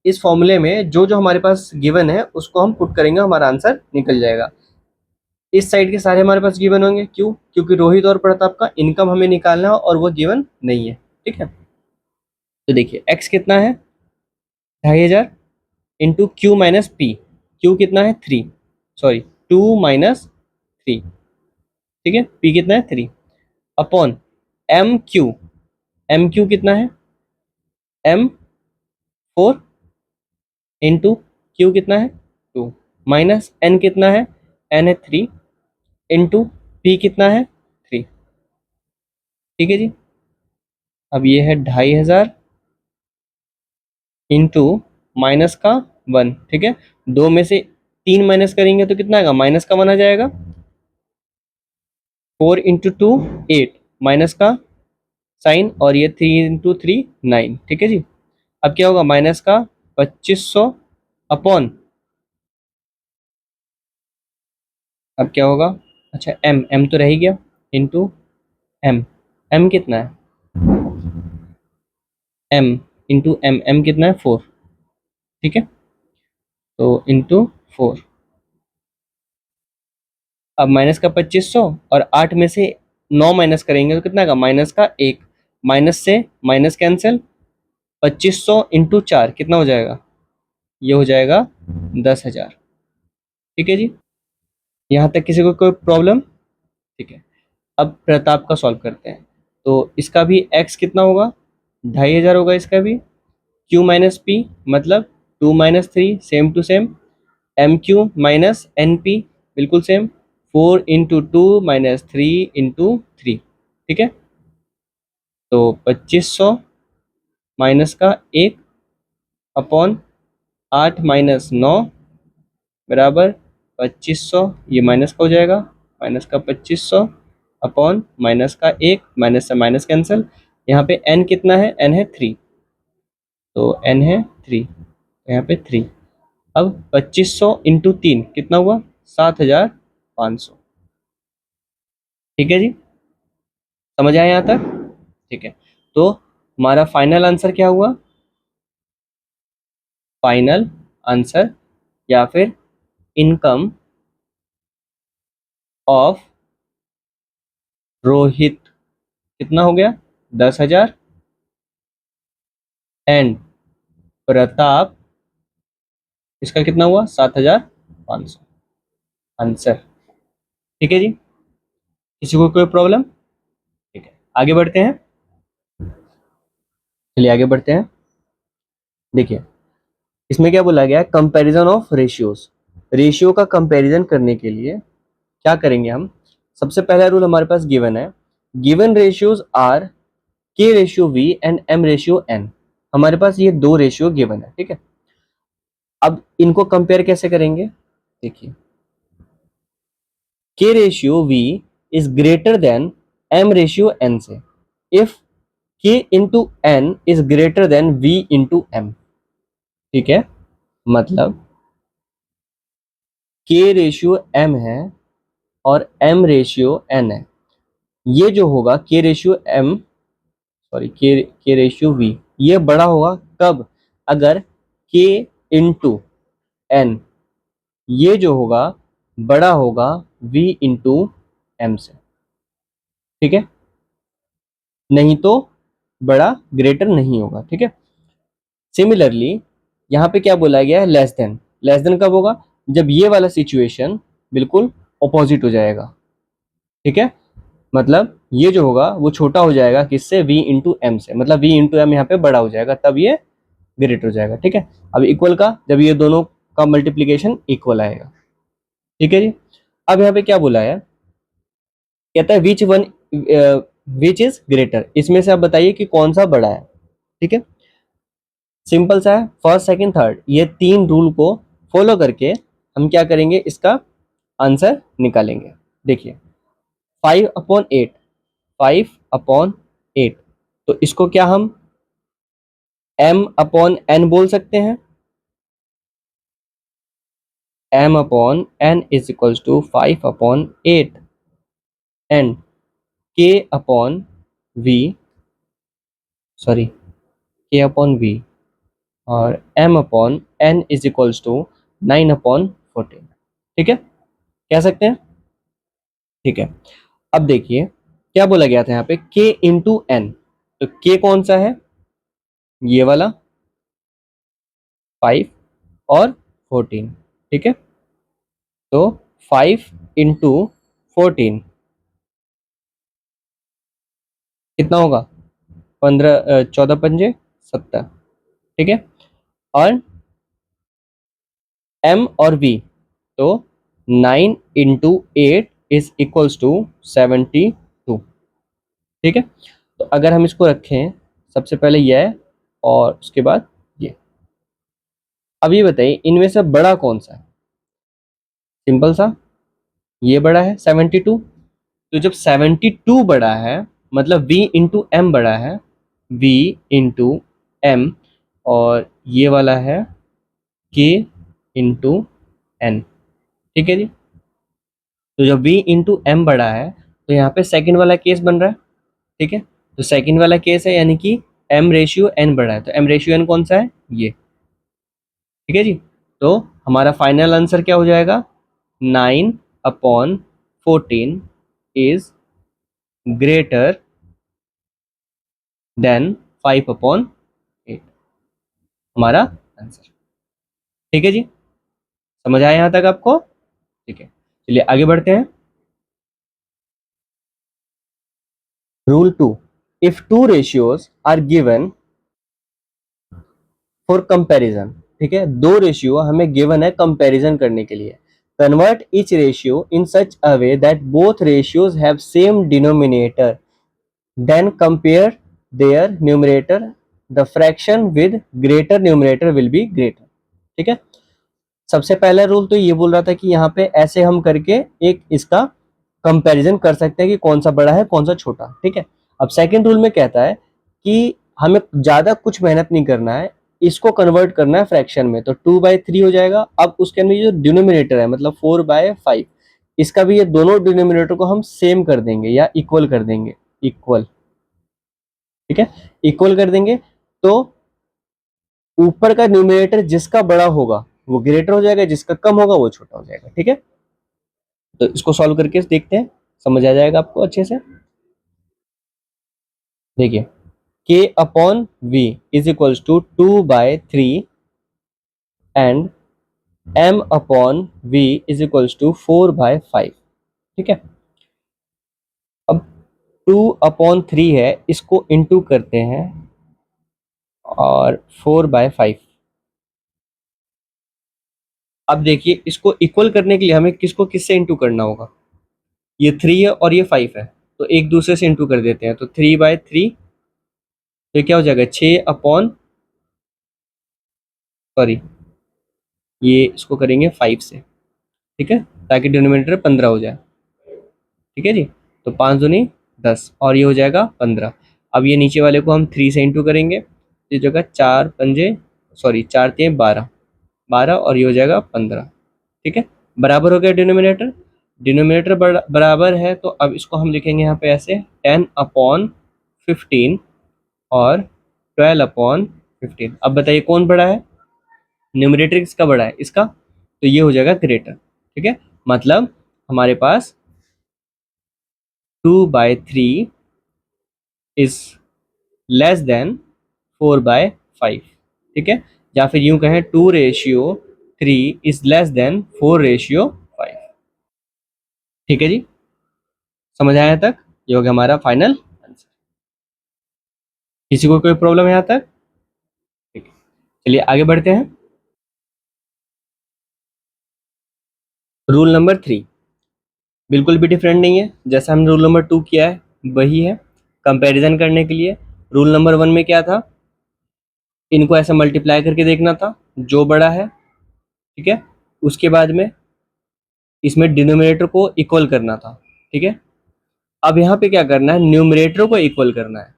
इस फॉर्मूले में जो जो हमारे पास गिवन है उसको हम पुट करेंगे, हमारा आंसर निकल जाएगा। इस साइड के सारे हमारे पास गिवन होंगे, क्यों, क्योंकि रोहित और प्रताप का इनकम हमें निकालना है और वो गिवन नहीं है। ठीक है, तो देखिए एक्स कितना है, 2500 into Q minus P. Q कितना है 3, सॉरी 2 - 3, ठीक है, पी कितना है 3, upon m q. M q कितना है, M 4 इंटू क्यू कितना है 2, माइनस एन कितना है, एन है 3 इंटू पी कितना है 3। ठीक है जी। अब ये है 2500 इंटू माइनस का 1। ठीक है, दो में से 3 माइनस करेंगे तो कितना आएगा, माइनस का 1 आ जाएगा। 4 × 2 8, माइनस का साइन, और ये 3 × 3 9। ठीक है जी। अब क्या होगा, माइनस का 2500 अपॉन, अब क्या होगा, अच्छा एम, एम तो रह ही गया, इंटू एम। एम कितना है, एम इंटू एम, एम कितना है 4। ठीक है, तो इंटू 4। अब माइनस का 2500 और 8 में से 9 माइनस करेंगे तो कितना का, माइनस का 1। माइनस से माइनस कैंसिल, 2500 इंटू 4 कितना हो जाएगा, ये हो जाएगा 10,000। ठीक है जी, यहाँ तक किसी को कोई प्रॉब्लम। ठीक है, अब प्रताप का सॉल्व करते हैं। तो इसका भी x कितना होगा, 2500 होगा इसका भी। q माइनस पी मतलब 2 - 3, same to same. M q minus n p, बिल्कुल सेम। 4 × 2 - 3 × 3। ठीक है, तो 2500 माइनस का 1 अपॉन 8 - 9 बराबर 2500, ये माइनस का हो जाएगा, माइनस का 2500 अपॉन माइनस का 1, माइनस से माइनस कैंसिल। यहाँ पे n कितना है, n है 3, तो n है 3, यहाँ पे 3। अब 2500 इंटू 3 कितना हुआ, 7500। ठीक है जी, समझ आया यहाँ तक। ठीक है, तो हमारा फाइनल आंसर क्या हुआ, फाइनल आंसर या फिर इनकम ऑफ रोहित कितना हो गया, 10,000, एंड प्रताप इसका कितना हुआ, 7,500 आंसर। ठीक है जी, किसी को कोई प्रॉब्लम। ठीक है, आगे बढ़ते हैं, चलिए आगे बढ़ते हैं। देखिए इसमें क्या बोला गया है, कंपैरिजन ऑफ रेशियोज। रेशियो का कंपैरिजन करने के लिए क्या करेंगे हम, सबसे पहला रूल हमारे पास गिवन है, given ratios are k ratio v and m ratio n. हमारे पास ये दो रेशियो गिवन है। ठीक है, अब इनको कंपेयर कैसे करेंगे, देखिए k ratio v is greater than m ratio n से, if k into n is greater than v into m. ठीक है, मतलब के रेशियो एम है और एम रेशियो एन है, ये जो होगा के रेशियो एम, सॉरी के रेशियो वी, ये बड़ा होगा कब, अगर के इंटू एन ये जो होगा बड़ा होगा v इंटू एम से। ठीक है, नहीं तो बड़ा ग्रेटर नहीं होगा। ठीक है, सिमिलरली यहाँ पे क्या बोला गया है, लेस देन। लेस देन कब होगा, जब ये वाला सिचुएशन बिल्कुल ऑपोजिट हो जाएगा। ठीक है, मतलब ये जो होगा वो छोटा हो जाएगा किससे, v इंटू एम से, मतलब v इंटू एम यहाँ पे बड़ा हो जाएगा, तब ये ग्रेट हो जाएगा। ठीक है, अब इक्वल का जब ये दोनों का मल्टीप्लीकेशन इक्वल आएगा। ठीक है जी, अब यहाँ पे क्या बोला है, कहता है which one which is greater, इसमें से आप बताइए कि कौन सा बड़ा है। ठीक है, सिंपल सा है, फर्स्ट सेकंड थर्ड ये तीन रूल को फॉलो करके हम क्या करेंगे, इसका आंसर निकालेंगे। देखिए 5/8, 5/8, तो इसको क्या हम m/n बोल सकते हैं। m/n is equals to 5/8 and k/v, sorry k/v और m/n इज इक्वल्स टू 9/14। ठीक है, कह सकते हैं। ठीक है, अब देखिए क्या बोला गया था यहाँ पे, k इंटू एन, तो k कौन सा है, ये वाला 5 और 14। ठीक है, तो 5 इंटू 14 कितना होगा, 15, 14×5 = 70। ठीक है, और m और v, तो 9 × 8 इज इक्वल्स टू 72। ठीक है, तो अगर हम इसको रखें, सबसे पहले यह और उसके बाद ये, अब ये बताइए इनमें से बड़ा कौन सा है। सिंपल सा, ये बड़ा है 72, तो जब 72 बड़ा है मतलब v इंटू एम बड़ा है, v इंटू एम, और ये वाला है k इंटू एन। ठीक है जी, तो जब v इंटू एम बड़ा है तो यहाँ पे सेकंड वाला केस बन रहा है। ठीक है, तो सेकंड वाला केस है यानी कि m रेशियो n बड़ा है, तो m रेशियो n कौन सा है, ये। ठीक है जी, तो हमारा फाइनल आंसर क्या हो जाएगा, 9/14 इज ग्रेटर देन 5/8, हमारा आंसर। ठीक है जी, समझ आया यहां तक आपको। ठीक है, चलिए आगे बढ़ते हैं। Rule 2, if two ratios are given for comparison. ठीक है, दो रेशियो हमें गिवन है कंपैरिजन करने के लिए। Convert each ratio in such a way that both ratios have same denominator, then compare their numerator, the fraction with greater numerator will be greater. ठीक है, सबसे पहला रूल तो ये बोल रहा था कि यहाँ पे ऐसे हम करके एक इसका कंपैरिजन कर सकते हैं कि कौन सा बड़ा है कौन सा छोटा। ठीक है, अब सेकंड रूल में कहता है कि हमें ज्यादा कुछ मेहनत नहीं करना है, इसको कन्वर्ट करना है फ्रैक्शन में, तो 2/3 हो जाएगा। अब उसके अंदर जो डिनोमिनेटर है मतलब 4/5, इसका भी ये दोनों डिनोमिनेटर को हम सेम कर देंगे या इक्वल कर देंगे, इक्वल। ठीक है, इक्वल कर देंगे तो ऊपर का न्यूमरेटर जिसका बड़ा होगा वो ग्रेटर हो जाएगा, जिसका कम होगा वो छोटा हो जाएगा। ठीक है, तो इसको सॉल्व करके देखते हैं, समझ आ जाएगा आपको अच्छे से। देखिए k/v is equals to 2/3 and m/v is equals to 4/5। ठीक है, अब 2/3 है, इसको इंटू करते हैं और 4/5। अब देखिए इसको इक्वल करने के लिए हमें किसको किससे इंटू करना होगा, ये 3 है और ये 5 है, तो एक दूसरे से इंटू कर देते हैं, तो 3/3, तो क्या हो जाएगा 6 सॉरी ये इसको करेंगे 5 से। ठीक है, ताकि डिनोमिनेटर 15 हो जाए। ठीक है जी, तो 5 दूनी 10 और ये हो जाएगा 15। अब ये नीचे वाले को हम 3 से इंटू करेंगे, इस जगह 4 12, 12 और ये हो जाएगा 15। ठीक है, बराबर हो गया डिनोमिनेटर, डिनोमिनेटर बराबर है, तो अब इसको हम लिखेंगे यहाँ पे ऐसे 10/15 और 12/15। अब बताइए कौन बड़ा है, न्यूमरेटर किसका बड़ा है, इसका, तो ये हो जाएगा ग्रेटर। ठीक है, मतलब हमारे पास 2/3 इज लेस देन 4/5। ठीक है, या फिर यूं कहें 2/3 इज लेस देन 4/5। ठीक है जी, समझ आया तक, ये हो गया हमारा फाइनल आंसर। किसी को कोई प्रॉब्लम है यहाँ तक। ठीक है, चलिए आगे बढ़ते हैं। रूल नंबर 3 बिल्कुल भी डिफरेंट नहीं है, जैसा हमने रूल नंबर 2 किया है वही है। कंपैरिजन करने के लिए रूल नंबर 1 में क्या था, इनको ऐसे मल्टीप्लाई करके देखना था जो बड़ा है, ठीक है। उसके बाद में इसमें डिनोमिनेटर को इक्वल करना था, ठीक है। अब यहाँ पे क्या करना है, न्यूमरेटर को इक्वल करना है,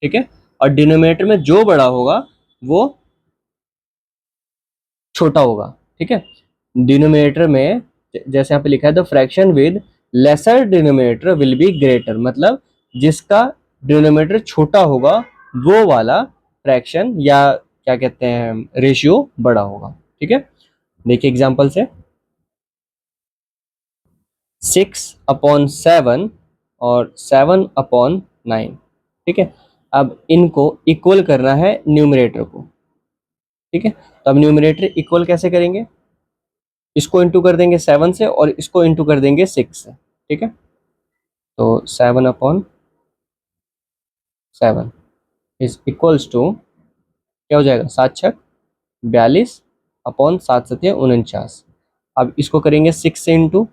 ठीक है। और डिनोमिनेटर में जो बड़ा होगा वो छोटा होगा, ठीक है। डिनोमिनेटर में जैसे यहाँ पे लिखा है the fraction with lesser denominator will be greater, मतलब जिसका डिनोमिनेटर छोटा होगा वो वाला फ्रैक्शन या क्या कहते हैं रेशियो बड़ा होगा, ठीक है। देखिए एग्जांपल से 6/7 और 7/9, ठीक है। अब इनको इक्वल करना है न्यूमरेटर को, ठीक है। तो अब न्यूमरेटर इक्वल कैसे करेंगे, इसको इंटू कर देंगे 7 से और इसको इंटू कर देंगे 6 से, ठीक है। तो 7/7 इज इक्वल्स टू क्या हो जाएगा, 7×6 42/7×7 49। अब इसको करेंगे 6 से इंटू,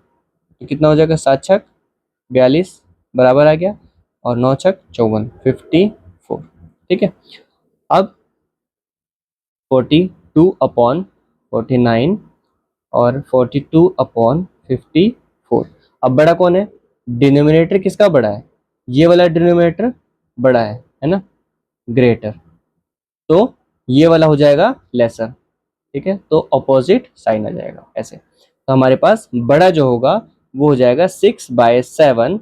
तो कितना हो जाएगा, 7×6 42 बराबर आ गया, और 9×6 54 54, ठीक है। अब 42/49 और 42/54। अब बड़ा कौन है, डिनोमिनेटर किसका बड़ा है, ये वाला डिनोमिनेटर बड़ा है ना, ग्रेटर। तो ये वाला हो जाएगा लेसर, ठीक है। तो अपोजिट साइन आ जाएगा ऐसे। तो हमारे पास बड़ा जो होगा वो हो जाएगा 6/7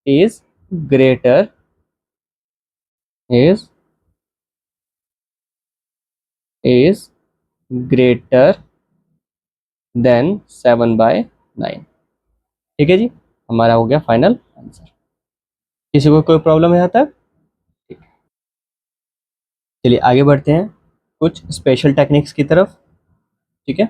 is greater is is greater then 7/9, ठीक है जी। हमारा हो गया फाइनल आंसर। किसी को कोई प्रॉब्लम है यहाँ तक? चलिए आगे बढ़ते हैं कुछ स्पेशल टेक्निक्स की तरफ, ठीक है।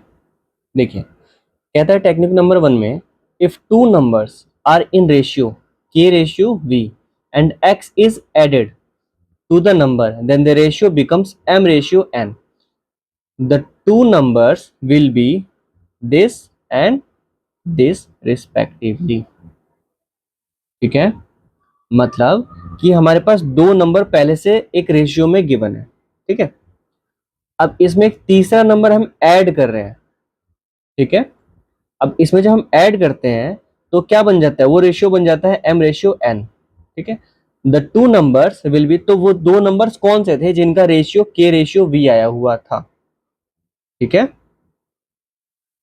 देखिए कहता है टेक्निक नंबर 1 में, if two numbers are in ratio k ratio v and x is added to the number then the ratio becomes m ratio n, the two numbers will be this and this respectively, ठीक है। मतलब कि हमारे पास दो number पहले से एक ratio में गिवन है, ठीक है। अब इसमें एक तीसरा नंबर हम ऐड कर रहे हैं, ठीक है। अब इसमें जब हम ऐड करते हैं तो क्या बन जाता है, वो रेशियो बन जाता है m रेशियो n, ठीक है। The two numbers will be, तो वो दो नंबर्स कौन से थे जिनका रेशियो k रेशियो v आया हुआ था, ठीक है।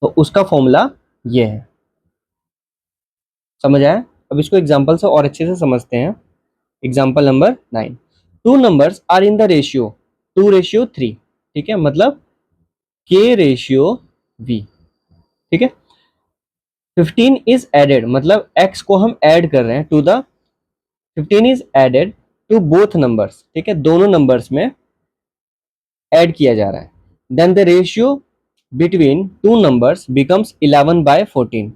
तो उसका फॉर्मूला ये है, समझ आया। अब इसको एग्जांपल से और अच्छे से समझते हैं। Example number 9, two numbers are in the ratio 2:3, ठीक है, मतलब k रेशियो v, ठीक है। 15 इज एडेड, मतलब x को हम ऐड कर रहे हैं to the 15 is added to both numbers, ठीक है, दोनों नंबर्स में ऐड किया जा रहा है। Then the ratio between two numbers becomes 11/14।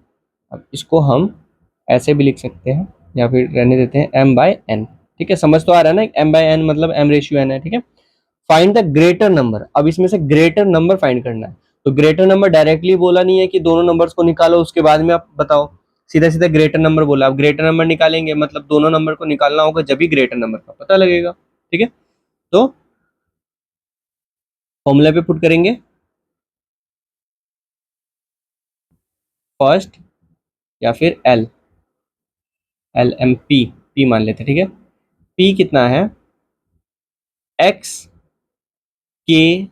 अब इसको हम ऐसे भी लिख सकते हैं या फिर रहने देते हैं m/n, ठीक है। समझ तो आ रहा है ना, m/n मतलब m रेशियो n है, ठीक है। फाइंड द ग्रेटर नंबर, अब इसमें से ग्रेटर नंबर फाइंड करना है। तो ग्रेटर नंबर डायरेक्टली बोला नहीं है कि दोनों नंबर्स को निकालो उसके बाद में आप बताओ, सीधा सीधा ग्रेटर नंबर बोला। अब ग्रेटर नंबर निकालेंगे मतलब दोनों नंबर को निकालना होगा, जब भी ग्रेटर नंबर का पता लगेगा, ठीक है। तो फॉर्मूला पे पुट करेंगे, फर्स्ट या फिर p मान लेते, ठीक है। p कितना है, x k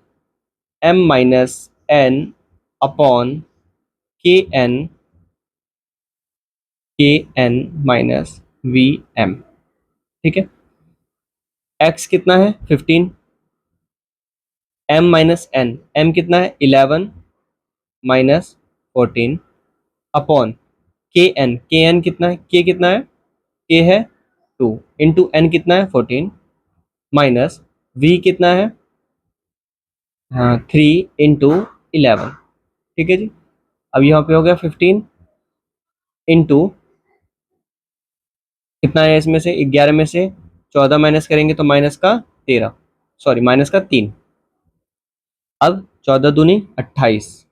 m-n upon kn-vm, ठीक है। x कितना है 15, m-n, m कितना है 11 माइनस 14 अपॉन kn कितना है, k कितना है, k है 2 इंटू n कितना है 14 माइनस v कितना है, हाँ 3 इंटू 11, ठीक है जी। अब यहाँ पे हो गया 15 इंटू कितना है, इसमें से 11 में से 14 माइनस करेंगे तो माइनस का 13, सॉरी माइनस का 3। अब 14 दूनी 28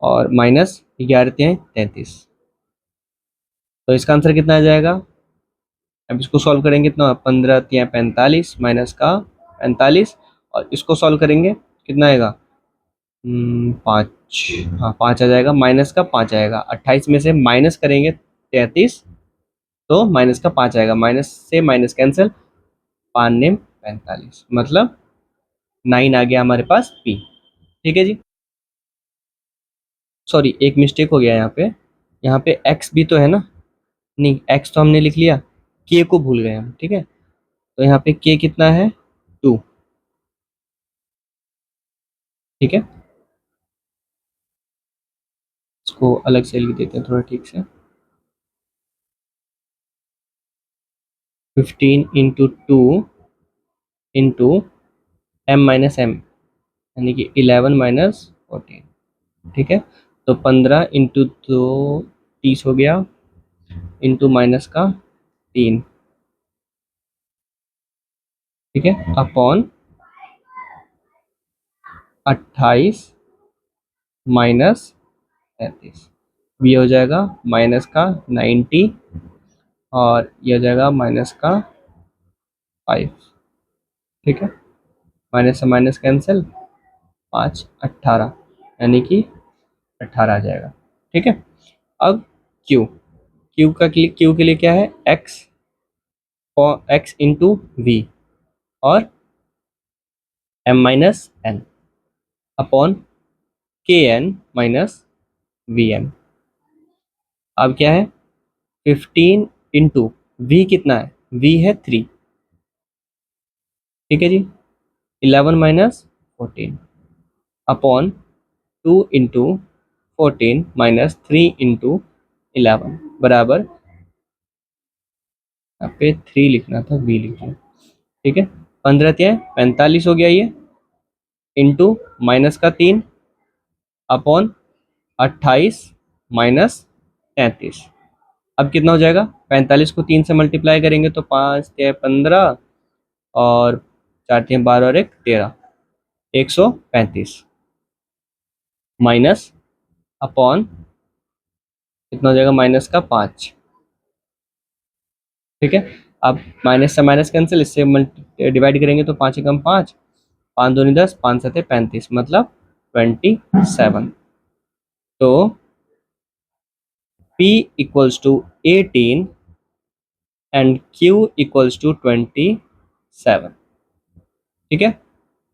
और माइनस 11 33, तो इसका आंसर कितना आ जाएगा, अब इसको सॉल्व करेंगे कितना, 15 × 45 - का 45, और इसको सॉल्व करेंगे कितना आएगा, 5, हाँ 5 आ जाएगा, माइनस का 5 आएगा, 28 में से माइनस करेंगे 33, तो माइनस का 5 आएगा, माइनस से माइनस कैंसिल, 5 ने 45, मतलब 9 आ गया हमारे पास पी। ठीक है जी, सॉरी एक मिस्टेक हो गया यहाँ पे एक्स भी तो है ना, नहीं एक्स तो हमने लिख लिया, के को भूल गए हम, ठीक है, तो यहाँ पे के कितना है, 2, ठीक है, इसको अलग से लिख देते हैं थोड़ा ठीक से, 15 × 2 × यानी कि 11 - 14, ठीक है, तो 15 × 2 30 हो गया, इंटू माइनस का 3, ठीक है, अपॉन 28 माइनस 33, ये हो जाएगा माइनस का 90, और ये हो जाएगा माइनस का 5, ठीक है, माइनस से माइनस कैंसिल, 5 18, यानी कि 18 आ जाएगा, ठीक है। अब क्यू, क्यू के लिए क्या है, एक्स, और एक्स इंटू वी, और M minus N upon k n minus v M. अब क्या है, 15 इंटू वी कितना है, वी है 3, ठीक है जी, 11 minus 14 upon 2 into 14 minus 3 into 11 बराबर, यहाँ पे 3 लिखना था, वी लिखना, ठीक है, 15 क्या है 45 हो गया ये, इंटू माइनस का 3 अपॉन 28 माइनस 33। अब कितना हो जाएगा, 45 को 3 से मल्टीप्लाई करेंगे तो 5 × 15, और 4 × 12 और 1 13, 135 माइनस अपॉन कितना हो जाएगा, माइनस का 5, ठीक है। अब माइनस से माइनस कैंसिल, इससे डिवाइड करेंगे तो 5 × 5, 5 दूनी 10, 5 7 35, मतलब 27। तो P equals to 18 and Q equals to 27, ठीक है।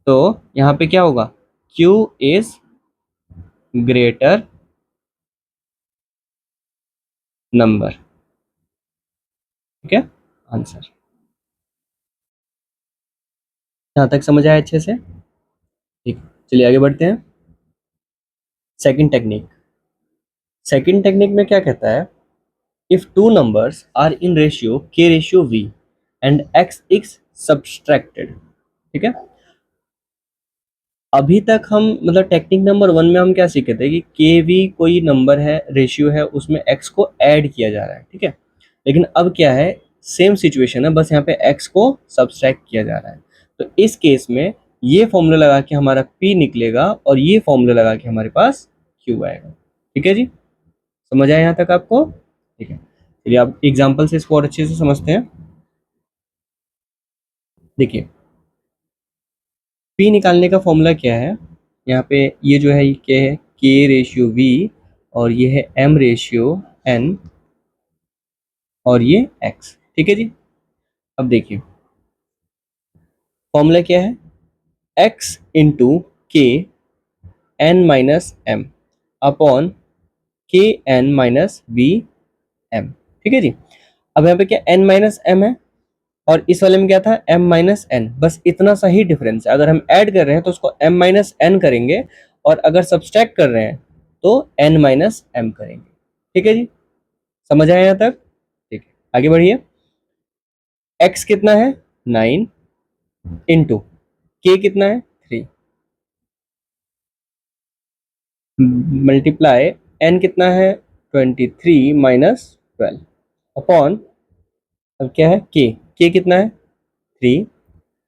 तो यहाँ पे क्या होगा, Q इज ग्रेटर नंबर, ठीक है, आंसर। यहाँ तक समझ आया अच्छे से, ठीक, चलिए आगे बढ़ते हैं। सेकंड टेक्निक, सेकंड टेक्निक में क्या कहता है, if two numbers are in ratio k ratio v and x is subtracted, ठीक है। अभी तक हम मतलब टेक्निक नंबर 1 में हम क्या सीखे थे कि के वी कोई नंबर है, रेशियो है, उसमें x को ऐड किया जा रहा है, ठीक है। लेकिन अब क्या है, सेम सिचुएशन है, बस यहाँ पे x को सब्सट्रैक्ट किया जा रहा है। तो इस केस में ये फॉर्मूला लगा के हमारा p निकलेगा, और ये फॉर्मूला लगा के हमारे पास q आएगा, ठीक है जी, समझ आया यहाँ तक आपको, ठीक है। चलिए आप एग्जाम्पल से इसको और अच्छे से समझते हैं। देखिए p निकालने का फॉर्मूला क्या है, यहाँ पे ये जो है ये क्या है, k रेशियो v, और ये है m रेशियो n, और ये x, ठीक है जी। अब देखिए फॉर्मूला क्या है, x इंटू के n minus m upon k n minus v M, ठीक है जी। अब यहाँ पे क्या n माइनस एम है, और इस वाले में क्या था, m माइनस एन, बस इतना सा ही डिफरेंस है। अगर हम ऐड कर रहे हैं तो उसको m माइनस एन करेंगे, और अगर सब्सट्रैक्ट कर रहे हैं तो n माइनस एम करेंगे, ठीक है जी, समझ आया यहाँ तक, ठीक है, आगे बढ़िए। x कितना है 9 इंटू k कितना है 3 मल्टीप्लाई n कितना है 23 माइनस 12 अपॉन, अब क्या है k कितना है 3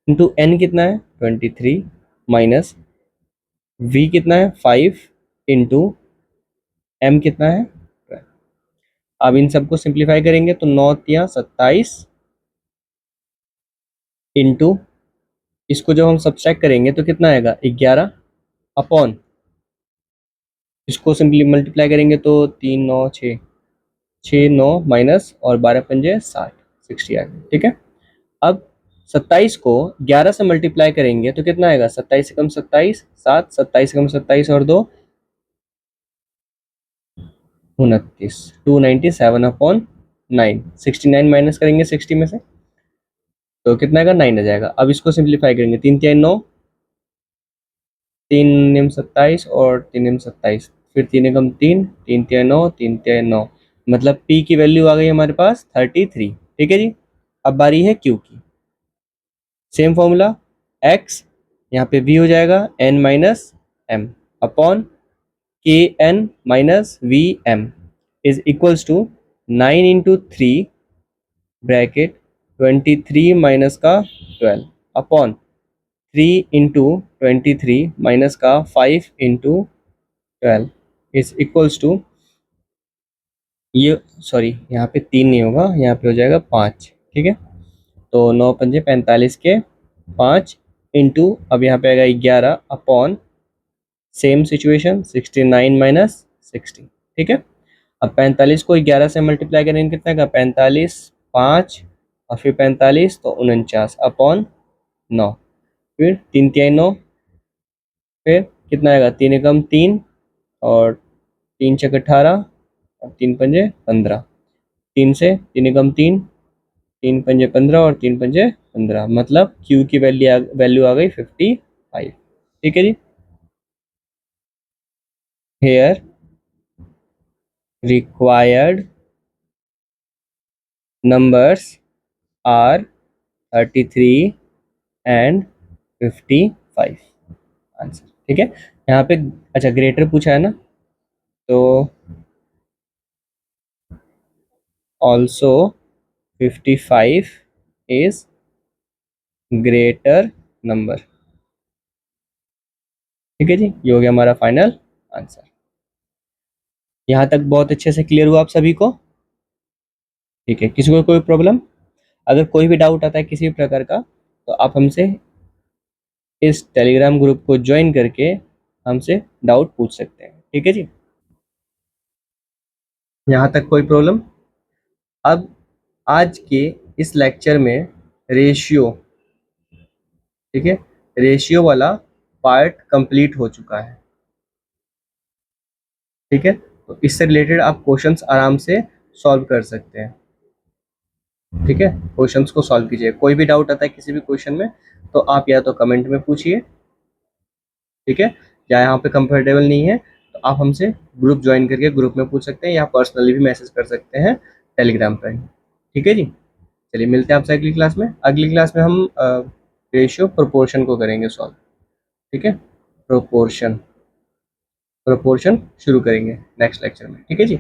इंटू n कितना है 23 माइनस v कितना है 5 इंटू m कितना है 12। अब इन सबको सिंप्लीफाई करेंगे तो 9 × 27 इंटू, इसको जब हम सब्सट्रैक्ट करेंगे तो कितना आएगा 11 अपॉन, इसको सिंपली मल्टीप्लाई करेंगे तो 3 9 6, 6 9 माइनस और 12 पंजे 60, 60 आ गया। ठीक है, अब 27 को 11 से मल्टीप्लाई करेंगे तो कितना आएगा, 27 से कम 27 7, 27 से कम 27 और 2 29, 297 अपॉन 9, 69 माइनस करेंगे 60 में से तो कितना आएगा 9 आ जाएगा। अब इसको सिंप्लीफाई करेंगे, 3 3 9, 3 निम 27 और 3 निम 27, फिर 3 एकम 3, 3 3 9, 3 3 9, मतलब P की वैल्यू आ गई हमारे पास 33। ठीक है जी, अब बारी है Q की। सेम फॉर्मूला, x यहाँ पे v हो जाएगा n minus m upon k n minus v m is equals to 9 into 3 bracket 23 minus का 12 अपॉन 3 इंटू 23 माइनस का 5 इंटू 12 इज इक्वल्स टू, ये सॉरी यहाँ पे 3 नहीं होगा, यहाँ पे हो जाएगा 5। ठीक है, तो 9 पंजे 45 के 5 इंटू, अब यहाँ पे आएगा 11 अपॉन सेम सिचुएशन 69 माइनस 60। ठीक है, अब 45 को 11 से मल्टीप्लाई करेंगे कितना का 45 5 और फिर 45 तो 49 अपॉन 9, फिर 3 3 9, फिर कितना आएगा 3 एकम 3 और 3 छक 18 और 3 पंजे 15, 3 से 3 एकम 3, 3 पंजे 15 और 3 पंजे 15, मतलब Q की वैल्यू आ गई 55। ठीक है जी, here required numbers are 33 and 55 answer. ठीक है, यहाँ पे अच्छा ग्रेटर पूछा है ना, तो ऑल्सो 55 इज ग्रेटर नंबर। ठीक है जी, ये हो गया हमारा फाइनल आंसर। यहाँ तक बहुत अच्छे से क्लियर हुआ आप सभी को। ठीक है, किसी को कोई प्रॉब्लम, अगर कोई भी डाउट आता है किसी भी प्रकार का तो आप हमसे इस टेलीग्राम ग्रुप को ज्वाइन करके हमसे डाउट पूछ सकते हैं। ठीक है जी, यहाँ तक कोई प्रॉब्लम। अब आज के इस लेक्चर में रेशियो, ठीक है, रेशियो वाला पार्ट कंप्लीट हो चुका है। ठीक है, तो इससे रिलेटेड आप क्वेश्चंस आराम से सॉल्व कर सकते हैं। ठीक है, क्वेश्चंस को सॉल्व कीजिए, कोई भी डाउट आता है किसी भी क्वेश्चन में तो आप या तो कमेंट में पूछिए, ठीक है, या यहाँ पे कंफर्टेबल नहीं है तो आप हमसे ग्रुप ज्वाइन करके ग्रुप में पूछ सकते हैं या पर्सनली भी मैसेज कर सकते हैं टेलीग्राम पर। ठीक है जी, चलिए मिलते हैं आपसे अगली क्लास में। अगली क्लास में हम रेशियो प्रोपोर्शन को करेंगे सॉल्व। ठीक है, प्रोपोर्शन प्रोपोर्शन शुरू करेंगे नेक्स्ट लेक्चर में। ठीक है जी।